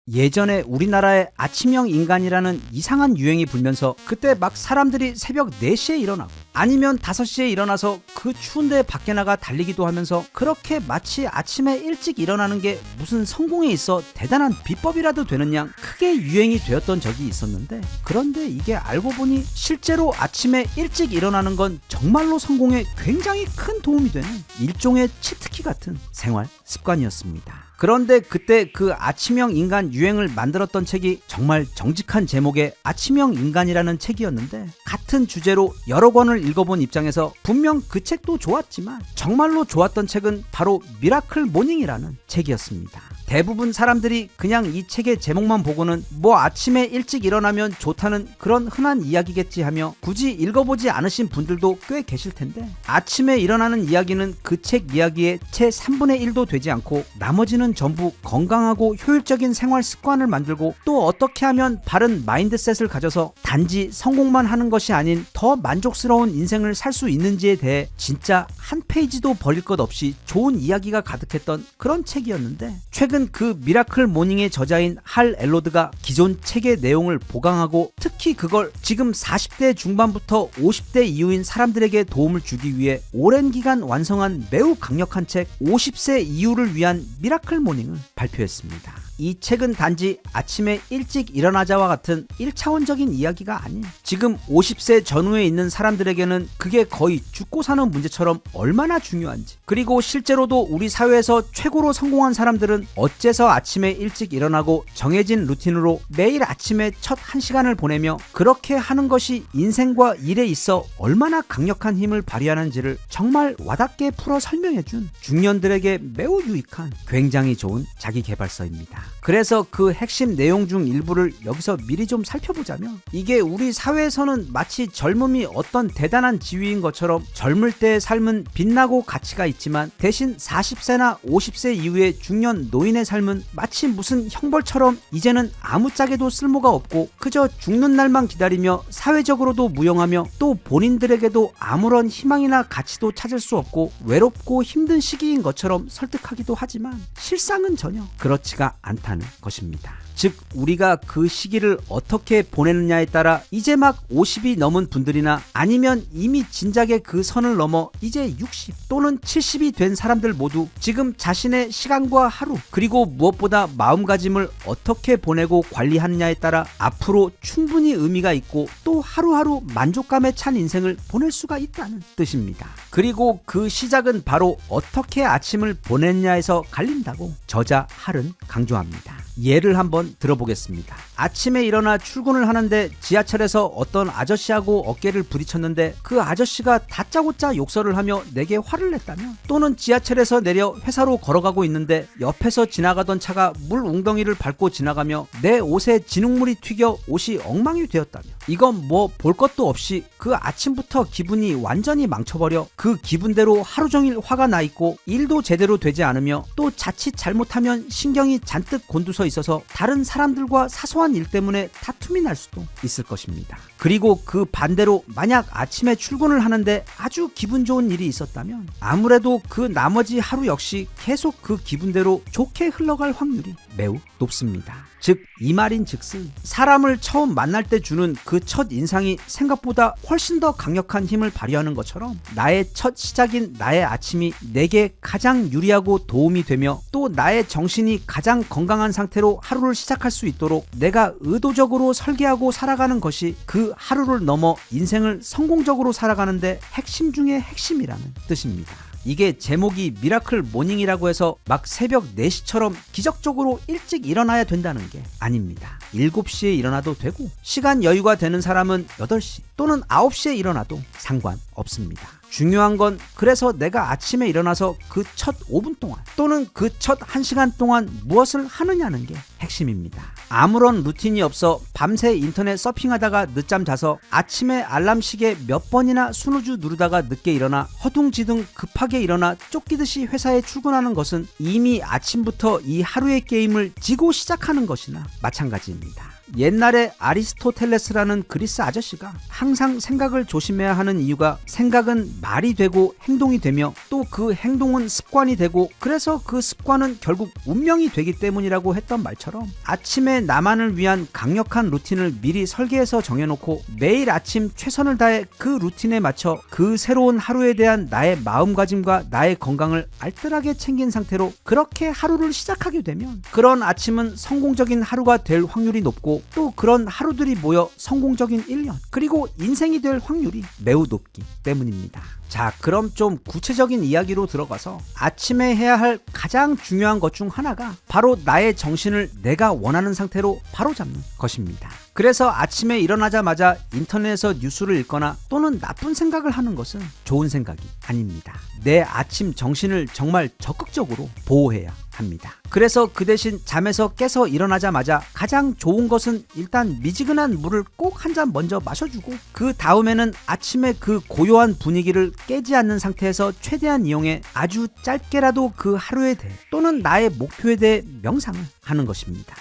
예전에 우리나라에 아침형 인간이라는 이상한 유행이 불면서 그때 막 사람들이 새벽 4시에 일어나고 아니면 5시에 일어나서 그 추운데 밖에 나가 달리기도 하면서 그렇게 마치 아침에 일찍 일어나는 게 무슨 성공에 있어 대단한 비법이라도 되는 양 크게 유행이 되었던 적이 있었는데, 그런데 이게 알고 보니 실제로 아침에 일찍 일어나는 건 정말로 성공에 굉장히 큰 도움이 되는 일종의 치트키 같은 생활 습관이었습니다. 그런데 그때 그 아침형 인간 유행을 만들었던 책이 정말 정직한 제목의 아침형 인간이라는 책이었는데, 같은 주제로 여러 권을 읽어본 입장에서 분명 그 책도 좋았지만 정말로 좋았던 책은 바로 미라클 모닝이라는 책이었습니다. 대부분 사람들이 그냥 이 책의 제목만 보고는 뭐 아침에 일찍 일어나면 좋다는 그런 흔한 이야기겠지 하며 굳이 읽어보지 않으신 분들도 꽤 계실 텐데, 아침에 일어나는 이야기는 그 책 이야기의 채 3분의 1도 되지 않고 나머지는 전부 건강하고 효율적인 생활 습관을 만들고, 또 어떻게 하면 바른 마인드셋을 가져서 단지 성공만 하는 것이 아닌 더 만족스러운 인생을 살 수 있는지에 대해 진짜 한 페이지도 버릴 것 없이 좋은 이야기가 가득했던 그런 책이었는데, 최근 그 미라클 모닝의 저자인 할 엘로드가 기존 책의 내용을 보강하고 특히 그걸 지금 40대 중반부터 50대 이후인 사람들에게 도움을 주기 위해 오랜 기간 완성한 매우 강력한 책 50세 이후를 위한 미라클 모닝을 발표했습니다. 이 책은 단지 아침에 일찍 일어나자와 같은 1차원적인 이야기가 아닌, 지금 50세 전후에 있는 사람들에게는 그게 거의 죽고 사는 문제처럼 얼마나 중요한지, 그리고 실제로도 우리 사회에서 최고로 성공한 사람들은 어째서 아침에 일찍 일어나고 정해진 루틴으로 매일 아침에 첫 1시간을 보내며 그렇게 하는 것이 인생과 일에 있어 얼마나 강력한 힘을 발휘하는지를 정말 와닿게 풀어 설명해준 중년들에게 매우 유익한 굉장히 좋은 자기계발서입니다. 그래서 그 핵심 내용 중 일부를 여기서 미리 좀 살펴보자면, 이게 우리 사회에서는 마치 젊음이 어떤 대단한 지위인 것처럼 젊을 때의 삶은 빛나고 가치가 있지만, 대신 40세나 50세 이후의 중년 노인의 삶은 마치 무슨 형벌처럼 이제는 아무짝에도 쓸모가 없고 그저 죽는 날만 기다리며 사회적으로도 무용하며 또 본인들에게도 아무런 희망이나 가치도 찾을 수 없고 외롭고 힘든 시기인 것처럼 설득하기도 하지만 실상은 전혀 그렇지가 않다는 것입니다. 즉 우리가 그 시기를 어떻게 보내느냐에 따라 이제 막 50이 넘은 분들이나 아니면 이미 진작에 그 선을 넘어 이제 60 또는 70이 된 사람들 모두 지금 자신의 시간과 하루, 그리고 무엇보다 마음가짐을 어떻게 보내고 관리하느냐에 따라 앞으로 충분히 의미가 있고 또 하루하루 만족감에 찬 인생을 보낼 수가 있다는 뜻입니다. 그리고 그 시작은 바로 어떻게 아침을 보냈냐에서 갈린다고 저자 할은 강조합니다. 예를 한번 한번 들어보겠습니다. 아침에 일어나 출근을 하는데 지하철에서 어떤 아저씨하고 어깨를 부딪혔는데 그 아저씨가 다짜고짜 욕설을 하며 내게 화를 냈다면, 또는 지하철에서 내려 회사로 걸어가고 있는데 옆에서 지나가던 차가 물 웅덩이를 밟고 지나가며 내 옷에 진흙물이 튀겨 옷이 엉망이 되었다며, 이건 뭐 볼 것도 없이 그 아침부터 기분이 완전히 망쳐버려 그 기분대로 하루 종일 화가 나 있고 일도 제대로 되지 않으며 또 자칫 잘못하면 신경이 잔뜩 곤두서 있어서 다른 사람들과 사소한 일 때문에 다툼이 날 수도 있을 것입니다. 그리고 그 반대로 만약 아침에 출근을 하는데 아주 기분 좋은 일이 있었다면 아무래도 그 나머지 하루 역시 계속 그 기분대로 좋게 흘러갈 확률이 매우 높습니다. 즉 이 말인즉슨 사람을 처음 만날 때 주는 그 첫 인상이 생각보다 훨씬 더 강력한 힘을 발휘하는 것처럼 나의 첫 시작인 나의 아침이 내게 가장 유리하고 도움이 되며 또 나의 정신이 가장 건강한 상태로 하루를 시작할 수 있도록 내가 의도적으로 설계하고 살아가는 것이 그 하루를 넘어 인생을 성공적으로 살아가는데 핵심 중의 핵심이라는 뜻입니다. 이게 제목이 미라클 모닝이라고 해서 막 새벽 4시처럼 기적적으로 일찍 일어나야 된다는 게 아닙니다. 7시에 일어나도 되고 시간 여유가 되는 사람은 8시 또는 9시에 일어나도 상관없습니다. 중요한 건 그래서 내가 아침에 일어나서 그 첫 5분 동안 또는 그 첫 1시간 동안 무엇을 하느냐는 게 핵심입니다. 아무런 루틴이 없어 밤새 인터넷 서핑하다가 늦잠 자서 아침에 알람 시계 몇 번이나 스누즈 누르다가 늦게 일어나 허둥지둥 급하게 일어나 쫓기듯이 회사에 출근하는 것은 이미 아침부터 이 하루의 게임을 지고 시작하는 것이나 마찬가지입니다. 옛날에 아리스토텔레스라는 그리스 아저씨가 항상 생각을 조심해야 하는 이유가 생각은 말이 되고 행동이 되며 또 그 행동은 습관이 되고 그래서 그 습관은 결국 운명이 되기 때문이라고 했던 말처럼 아침에 나만을 위한 강력한 루틴을 미리 설계해서 정해놓고 매일 아침 최선을 다해 그 루틴에 맞춰 그 새로운 하루에 대한 나의 마음가짐과 나의 건강을 알뜰하게 챙긴 상태로 그렇게 하루를 시작하게 되면 그런 아침은 성공적인 하루가 될 확률이 높고 또 그런 하루들이 모여 성공적인 1년 그리고 인생이 될 확률이 매우 높기 때문입니다. 자, 그럼 좀 구체적인 이야기로 들어가서 아침에 해야 할 가장 중요한 것 중 하나가 바로 나의 정신을 내가 원하는 상태로 바로잡는 것입니다. 그래서 아침에 일어나자마자 인터넷에서 뉴스를 읽거나 또는 나쁜 생각을 하는 것은 좋은 생각이 아닙니다. 내 아침 정신을 정말 적극적으로 보호해야 합니다. 그래서 그 대신 잠에서 깨서 일어나자마자 가장 좋은 것은 일단 미지근한 물을 꼭 한 잔 먼저 마셔주고 그 다음에는 아침에 그 고요한 분위기를 깨지 않는 상태에서 최대한 이용해 아주 짧게라도 그 하루에 대해 또는 나의 목표에 대해 명상을 하는 것입니다.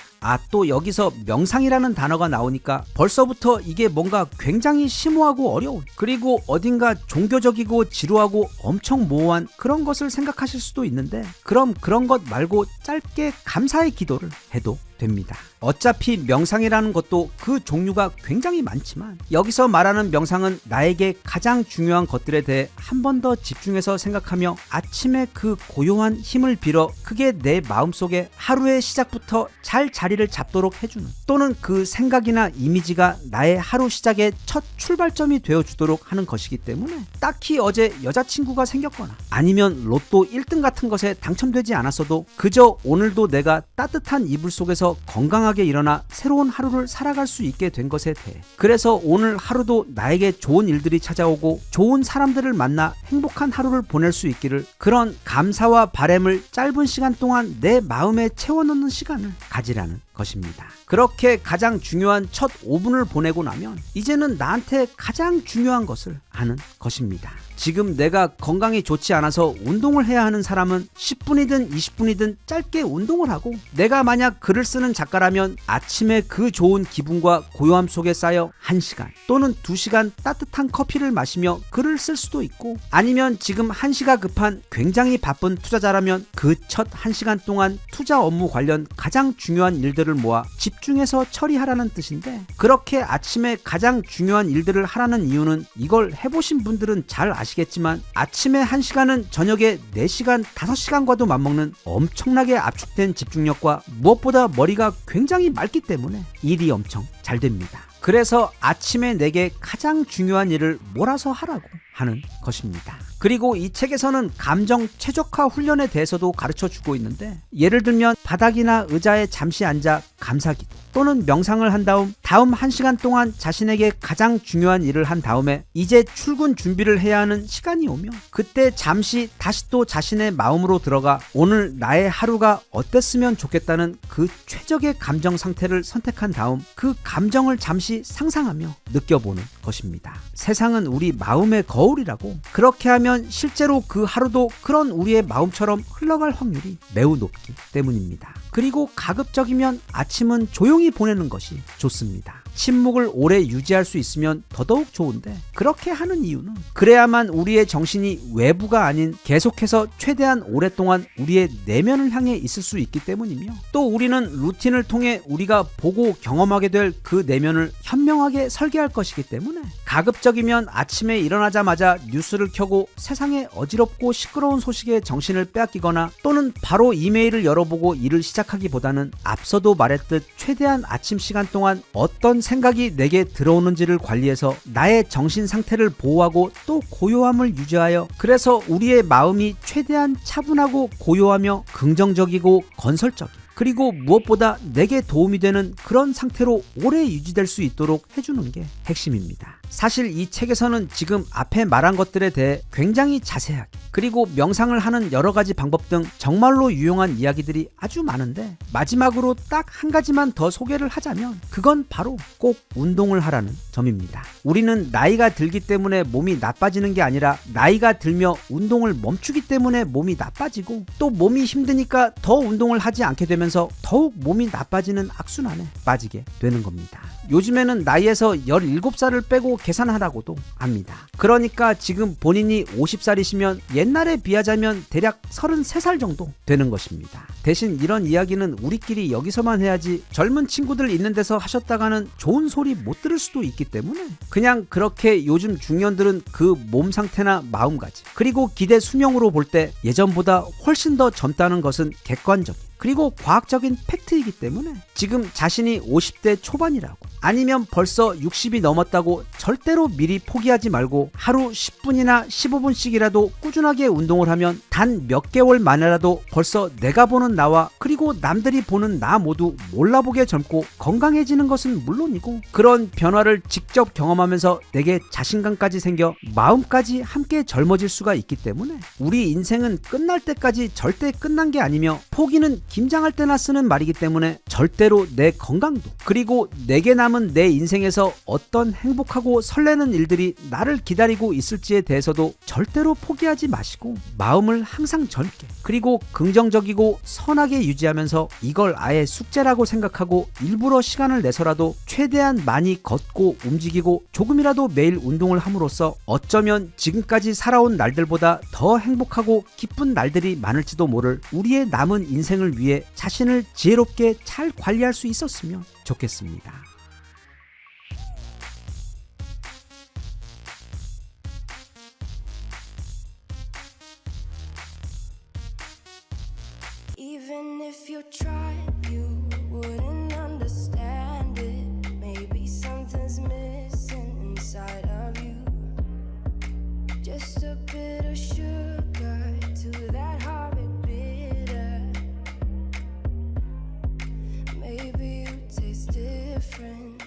또 여기서 명상이라는 단어가 나오니까 벌써부터 이게 뭔가 굉장히 심오하고 어려운 그리고 어딘가 종교적이고 지루하고 엄청 모호한 그런 것을 생각하실 수도 있는데 그럼 그런 것 말고 짧게 감사의 기도를 해도 됩니다. 어차피 명상이라는 것도 그 종류가 굉장히 많지만 여기서 말하는 명상은 나에게 가장 중요한 것들에 대해 한 번 더 집중해서 생각하며 아침에 그 고요한 힘을 빌어 그게 내 마음속에 하루의 시작부터 잘 자리를 잡도록 해주는 또는 그 생각이나 이미지가 나의 하루 시작의 첫 출발점이 되어주도록 하는 것이기 때문에 딱히 어제 여자친구가 생겼거나 아니면 로또 1등 같은 것에 당첨되지 않았어도 그저 오늘도 내가 따뜻한 이불 속에서 건강하게 일어나 새로운 하루를 살아갈 수 있게 된 것에 대해 그래서 오늘 하루도 나에게 좋은 일들이 찾아오고 좋은 사람들을 만나 행복한 하루를 보낼 수 있기를 그런 감사와 바램을 짧은 시간 동안 내 마음에 채워넣는 시간을 가지라는 것입니다. 그렇게 가장 중요한 첫 5분을 보내고 나면 이제는 나한테 가장 중요한 것을 아는 것입니다. 지금 내가 건강이 좋지 않아서 운동을 해야 하는 사람은 10분이든 20분이든 짧게 운동을 하고 내가 만약 글을 쓰는 작가라면 아침에 그 좋은 기분과 고요함 속에 쌓여 1시간 또는 2시간 따뜻한 커피를 마시며 글을 쓸 수도 있고 아니면 지금 1시가 급한 굉장히 바쁜 투자자라면 그 첫 1시간 동안 투자 업무 관련 가장 중요한 일들을 모아 집중해서 처리하라는 뜻인데 그렇게 아침에 가장 중요한 일들을 하라는 이유는 이걸 해보신 분들은 잘 아시겠지만 아침에 1시간은 저녁에 4시간, 5시간과도 맞먹는 엄청나게 압축된 집중력과 무엇보다 머리가 굉장히 맑기 때문에 일이 엄청 잘 됩니다. 그래서 아침에 내게 가장 중요한 일을 몰아서 하라고 하는 것입니다. 그리고 이 책에서는 감정 최적화 훈련에 대해서도 가르쳐 주고 있는데 예를 들면 바닥이나 의자에 잠시 앉아 감사기도 또는 명상을 한 다음 1시간 동안 자신에게 가장 중요한 일을 한 다음에 이제 출근 준비를 해야 하는 시간이 오며 그때 잠시 다시 또 자신의 마음으로 들어가 오늘 나의 하루가 어땠으면 좋겠다는 그 최적의 감정 상태를 선택한 다음 그 감정을 잠시 상상하며 느껴보는 것입니다. 세상은 우리 마음의 거울이라고, 그렇게 하면 실제로 그 하루도 그런 우리의 마음처럼 흘러갈 확률이 매우 높기 때문입니다. 그리고 가급적이면 아침은 조용히 보내는 것이 좋습니다. 침묵을 오래 유지할 수 있으면 더더욱 좋은데 그렇게 하는 이유는 그래야만 우리의 정신이 외부가 아닌 계속해서 최대한 오랫동안 우리의 내면을 향해 있을 수 있기 때문이며 또 우리는 루틴을 통해 우리가 보고 경험하게 될 그 내면을 현명하게 설계할 것이기 때문에 가급적이면 아침에 일어나자마자 뉴스를 켜고 세상의 어지럽고 시끄러운 소식에 정신을 빼앗기거나 또는 바로 이메일을 열어보고 일을 시작하기보다는 앞서도 말했듯 최대한 아침 시간 동안 어떤 생각이 내게 들어오는지를 관리해서 나의 정신 상태를 보호하고 또 고요함을 유지하여 그래서 우리의 마음이 최대한 차분하고 고요하며 긍정적이고 건설적인 그리고 무엇보다 내게 도움이 되는 그런 상태로 오래 유지될 수 있도록 해주는 게 핵심입니다. 사실 이 책에서는 지금 앞에 말한 것들에 대해 굉장히 자세하게 그리고 명상을 하는 여러 가지 방법 등 정말로 유용한 이야기들이 아주 많은데 마지막으로 딱 한 가지만 더 소개를 하자면 그건 바로 꼭 운동을 하라는 점입니다. 우리는 나이가 들기 때문에 몸이 나빠지는 게 아니라 나이가 들며 운동을 멈추기 때문에 몸이 나빠지고 또 몸이 힘드니까 더 운동을 하지 않게 되면서 더욱 몸이 나빠지는 악순환에 빠지게 되는 겁니다. 요즘에는 나이에서 17살을 빼고 계산하라고도 합니다. 그러니까 지금 본인이 50살이시면 옛날에 비하자면 대략 33살 정도 되는 것입니다. 대신 이런 이야기는 우리끼리 여기서만 해야지 젊은 친구들 있는 데서 하셨다가는 좋은 소리 못 들을 수도 있기 때문에 그냥 그렇게 요즘 중년들은 그 몸 상태나 마음가짐 그리고 기대 수명으로 볼 때 예전보다 훨씬 더 젊다는 것은 객관적인 그리고 과학적인 팩트이기 때문에 지금 자신이 50대 초반이라고 아니면 벌써 60이 넘었다고 절대로 미리 포기하지 말고 하루 10분이나 15분씩이라도 꾸준하게 운동을 하면 단 몇 개월 만에라도 벌써 내가 보는 나와 그리고 남들이 보는 나 모두 몰라보게 젊고 건강해지는 것은 물론이고 그런 변화를 직접 경험하면서 내게 자신감까지 생겨 마음까지 함께 젊어질 수가 있기 때문에 우리 인생은 끝날 때까지 절대 끝난 게 아니며 포기는 김장할 때나 쓰는 말이기 때문에 절대로 내 건강도 그리고 내게 남은 내 인생에서 어떤 행복하고 설레는 일들이 나를 기다리고 있을지에 대해서도 절대로 포기하지 마시고 마음을 항상 젊게 그리고 긍정적이고 선하게 유지하면서 이걸 아예 숙제라고 생각하고 일부러 시간을 내서라도 최대한 많이 걷고 움직이고 조금이라도 매일 운동을 함으로써 어쩌면 지금까지 살아온 날들보다 더 행복하고 기쁜 날들이 많을지도 모를 우리의 남은 인생을 위해 자신을 지혜롭게 잘 관리할 수 있었으면 좋겠습니다. Even if you tried, you wouldn't understand it. Maybe something's missing inside of you. Just a bit of sugar to that heartbeat bitter. Maybe you taste different.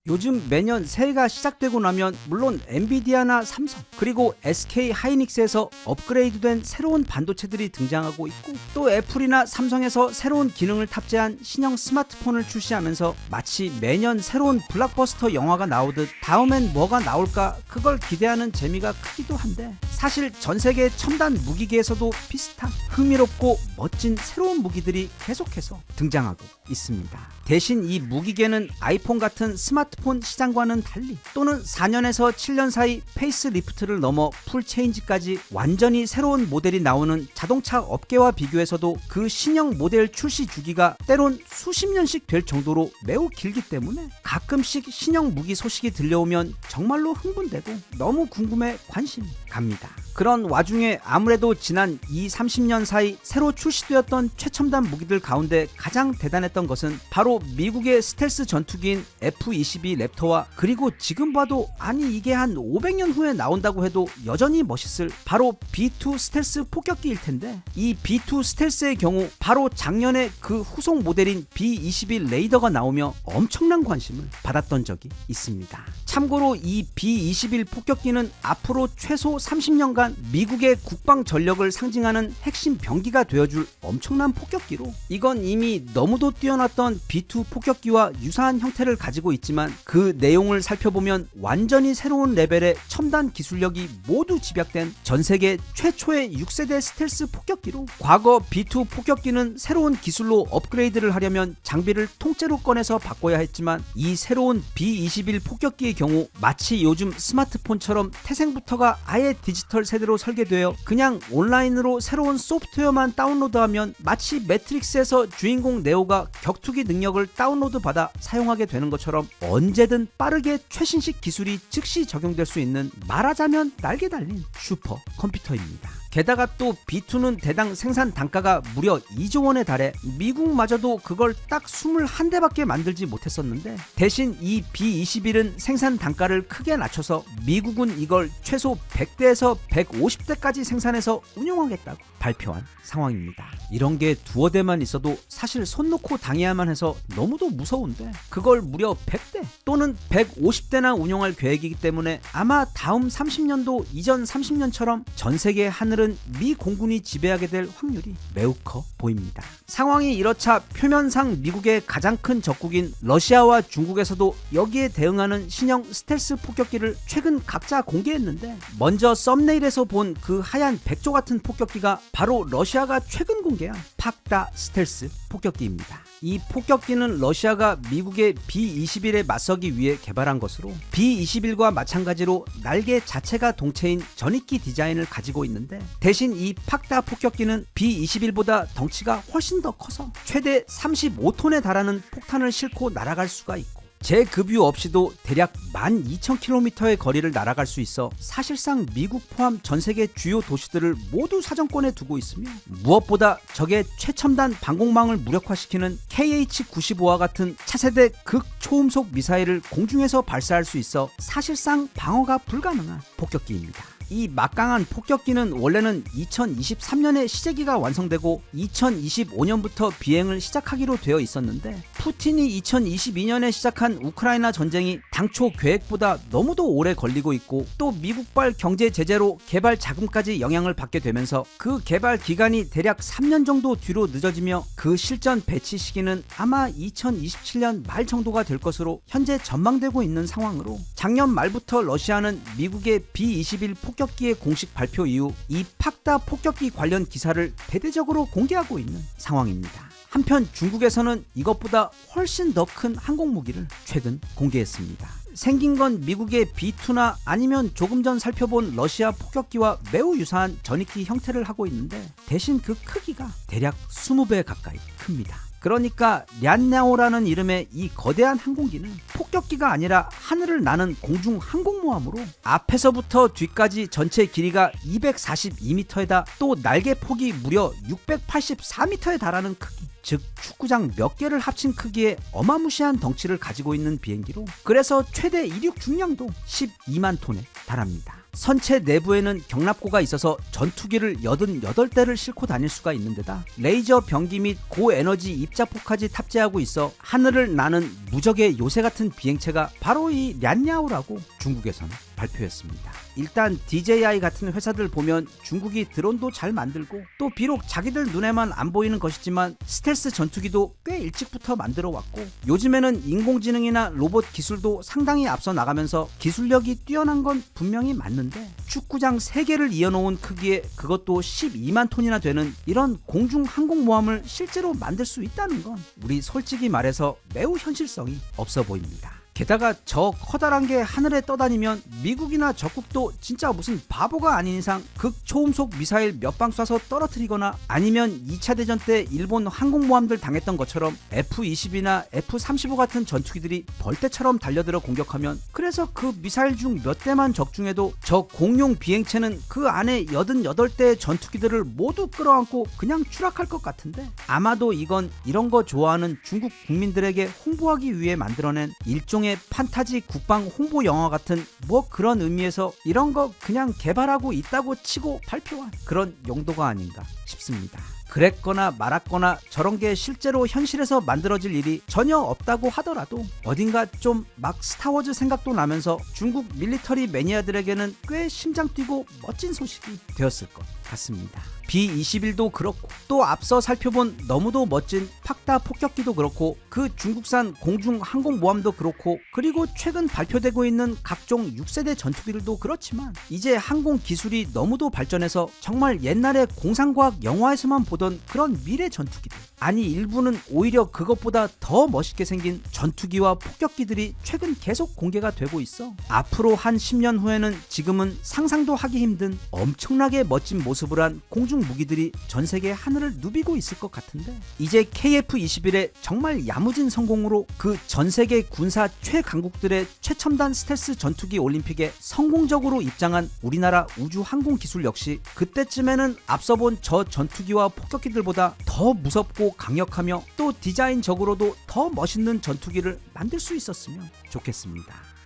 요즘 매년 새해가 시작되고 나면 물론 엔비디아나 삼성 그리고 SK 하이닉스에서 업그레이드된 새로운 반도체들이 등장하고 있고 또 애플이나 삼성에서 새로운 기능을 탑재한 신형 스마트폰을 출시하면서 마치 매년 새로운 블록버스터 영화가 나오듯 다음엔 뭐가 나올까 그걸 기대하는 재미가 크기도 한데 사실 전 세계 첨단 무기계에서도 비슷한 흥미롭고 멋진 새로운 무기들이 계속해서 등장하고 있습니다. 대신 이 무기계는 아이폰 같은 스마트폰 시장과는 달리 또는 4년에서 7년 사이 페이스리프트를 넘어 풀체인지까지 완전히 새로운 모델이 나오는 자동차 업계와 비교해서도 그 신형 모델 출시 주기가 때론 수십 년씩 될 정도로 매우 길기 때문에 가끔씩 신형 무기 소식이 들려오면 정말로 흥분되고 너무 궁금해 관심이 갑니다. 그런 와중에 아무래도 지난 30년 사이 새로 출시되었던 최첨단 무기들 가운데 가장 대단했던 것은 바로 미국의 스텔스 전투기인 F-22 랩터와 그리고 지금 봐도 아니 이게 한 500년 후에 나온다고 해도 여전히 멋있을 바로 B-2 스텔스 폭격기일 텐데, 이 B-2 스텔스의 경우 바로 작년에 그 후속 모델인 B-21 레이더가 나오며 엄청난 관심을 받았던 적이 있습니다. 참고로 이 B-21 폭격기는 앞으로 최소 30년간 미국의 국방 전력을 상징하는 핵심 병기가 되어줄 엄청난 폭격기로, 이건 이미 너무도 뛰어났던 B-2 폭격기와 유사한 형태를 가지고 있지만 그 내용을 살펴보면 완전히 새로운 레벨의 첨단 기술력이 모두 집약된 전세계 최초의 6세대 스텔스 폭격기로, 과거 B-2 폭격기는 새로운 기술로 업그레이드를 하려면 장비를 통째로 꺼내서 바꿔야 했지만 이 새로운 B-21 폭격기의 경우 마치 요즘 스마트폰처럼 태생부터가 아예 디지털 세대로 설계되어 그냥 온라인으로 새로운 소프트웨어만 다운로드하면 마치 매트릭스에서 주인공 네오가 격투기 능력을 다운로드 받아 사용하게 되는 것처럼 언제든 빠르게 최신식 기술이 즉시 적용될 수 있는, 말하자면 날개 달린 슈퍼 컴퓨터입니다. 게다가 또 B-2는 대당 생산 단가가 무려 2조 원에 달해 미국마저도 그걸 딱 21대밖에 만들지 못했었는데, 대신 이 B-21은 생산 단가를 크게 낮춰서 미국은 이걸 최소 100대에서 150대까지 생산해서 운용하겠다고 발표한 상황입니다. 이런 게 두어 대만 있어도 사실 손 놓고 당해야만 해서 너무도 무서운데, 그걸 무려 100대 또는 150대나 운용할 계획이기 때문에 아마 다음 30년도 이전 30년처럼 전 세계 하늘은 미 공군이 지배하게 될 확률이 매우 커 보입니다. 상황이 이렇자 표면상 미국의 가장 큰 적국인 러시아와 중국에서도 여기에 대응하는 신형 스텔스 폭격기를 최근 각자 공개했는데, 먼저 썸네일에서 본 그 하얀 백조 같은 폭격기가 바로 러시아가 최근 공개한 팍다 스텔스 폭격기입니다. 이 폭격기는 러시아가 미국의 B-21에 맞서기 위해 개발한 것으로, B-21과 마찬가지로 날개 자체가 동체인 전익기 디자인을 가지고 있는데, 대신 이 팍다 폭격기는 B-21보다 덩치가 훨씬 더 커서 최대 35톤에 달하는 폭탄을 싣고 날아갈 수가 있고, 재급유 없이도 대략 12,000km의 거리를 날아갈 수 있어 사실상 미국 포함 전세계 주요 도시들을 모두 사정권에 두고 있으며, 무엇보다 적의 최첨단 방공망을 무력화시키는 KH-95와 같은 차세대 극초음속 미사일을 공중에서 발사할 수 있어 사실상 방어가 불가능한 폭격기입니다. 이 막강한 폭격기는 원래는 2023년에 시제기가 완성되고 2025년부터 비행을 시작하기로 되어 있었는데, 푸틴이 2022년에 시작한 우크라이나 전쟁이 당초 계획보다 너무도 오래 걸리고 있고, 또 미국발 경제 제재로 개발 자금까지 영향을 받게 되면서 그 개발 기간이 대략 3년 정도 뒤로 늦어지며 그 실전 배치 시기는 아마 2027년 말 정도가 될 것으로 현재 전망되고 있는 상황으로, 작년 말부터 러시아는 미국의 B-21 폭격기의 공식 발표 이후 이 팍다 폭격기 관련 기사를 대대적으로 공개하고 있는 상황입니다. 한편 중국에서는 이것보다 훨씬 더 큰 항공무기를 최근 공개했습니다. 생긴 건 미국의 B-2나 아니면 조금 전 살펴본 러시아 폭격기와 매우 유사한 전익기 형태를 하고 있는데, 대신 그 크기가 대략 20배 가까이 큽니다. 그러니까 냔냐오라는 이름의 이 거대한 항공기는 폭격기가 아니라 하늘을 나는 공중 항공모함으로, 앞에서부터 뒤까지 전체 길이가 242m에다 또 날개 폭이 무려 684m에 달하는 크기, 즉 축구장 몇 개를 합친 크기의 어마무시한 덩치를 가지고 있는 비행기로, 그래서 최대 이륙 중량도 12만 톤에 달합니다. 선체 내부에는 경납고가 있어서 전투기를 88대를 싣고 다닐 수가 있는 데다 레이저 병기 및 고에너지 입자포까지 탑재하고 있어 하늘을 나는 무적의 요새 같은 비행체가 바로 이 냔냐오라고 중국에서는 발표했습니다. 일단 DJI 같은 회사들 보면 중국이 드론도 잘 만들고, 또 비록 자기들 눈에만 안 보이는 것이지만 스텔스 전투기도 꽤 일찍부터 만들어 왔고, 요즘에는 인공지능이나 로봇 기술도 상당히 앞서 나가면서 기술력이 뛰어난 건 분명히 맞는데, 축구장 3개를 이어놓은 크기에 그것도 12만 톤이나 되는 이런 공중 항공모함을 실제로 만들 수 있다는 건 우리 솔직히 말해서 매우 현실성이 없어 보입니다. 게다가 저 커다란 게 하늘에 떠다니면 미국이나 적국도 진짜 무슨 바보가 아닌 이상 극초음속 미사일 몇 방 쏴서 떨어뜨리거나 아니면 2차 대전 때 일본 항공모함들 당했던 것처럼 F-22나 F-35 같은 전투기들이 벌떼처럼 달려들어 공격하면, 그래서 그 미사일 중 몇 대만 적중해도 저 공룡 비행체는 그 안에 88대의 전투기들을 모두 끌어안고 그냥 추락할 것 같은데, 아마도 이건 이런 거 좋아하는 중국 국민들에게 홍보하기 위해 만들어낸 일종의 판타지 국방 홍보 영화 같은 뭐 그런 의미에서 이런 거 그냥 개발하고 있다고 치고 발표한 그런 용도가 아닌가 싶습니다. 그랬거나 말았거나 저런 게 실제로 현실에서 만들어질 일이 전혀 없다고 하더라도 어딘가 좀 막 스타워즈 생각도 나면서 중국 밀리터리 매니아들에게는 꽤 심장 뛰고 멋진 소식이 되었을 것 같습니다. B-21도 그렇고 또 앞서 살펴본 너무도 멋진 팍다 폭격기도 그렇고 그 중국산 공중 항공모함도 그렇고 그리고 최근 발표되고 있는 각종 6세대 전투기들도 그렇지만 이제 항공 기술이 너무도 발전해서 정말 옛날에 공상과학 영화에서만 보던 그런 미래 전투기들, 아니 일부는 오히려 그것보다 더 멋있게 생긴 전투기와 폭격기들이 최근 계속 공개가 되고 있어. 앞으로 한 10년 후에는 지금은 상상도 하기 힘든 엄청나게 멋진 모습을 한 공중 무기들이 전 세계 하늘을 누비고 있을 것 같은데, 이제 KF-21의 정말 야무진 성공으로 그 전 세계 군사 최강국들의 최첨단 스텔스 전투기 올림픽에 성공적으로 입장한 우리나라 우주 항공 기술 역시 그때쯤에는 앞서 본 저 전투기와 폭격기들보다 더 무섭고 강력하며 또 디자인적으로도 더 멋있는 전투기를 만들 수 있었으면 좋겠습니다.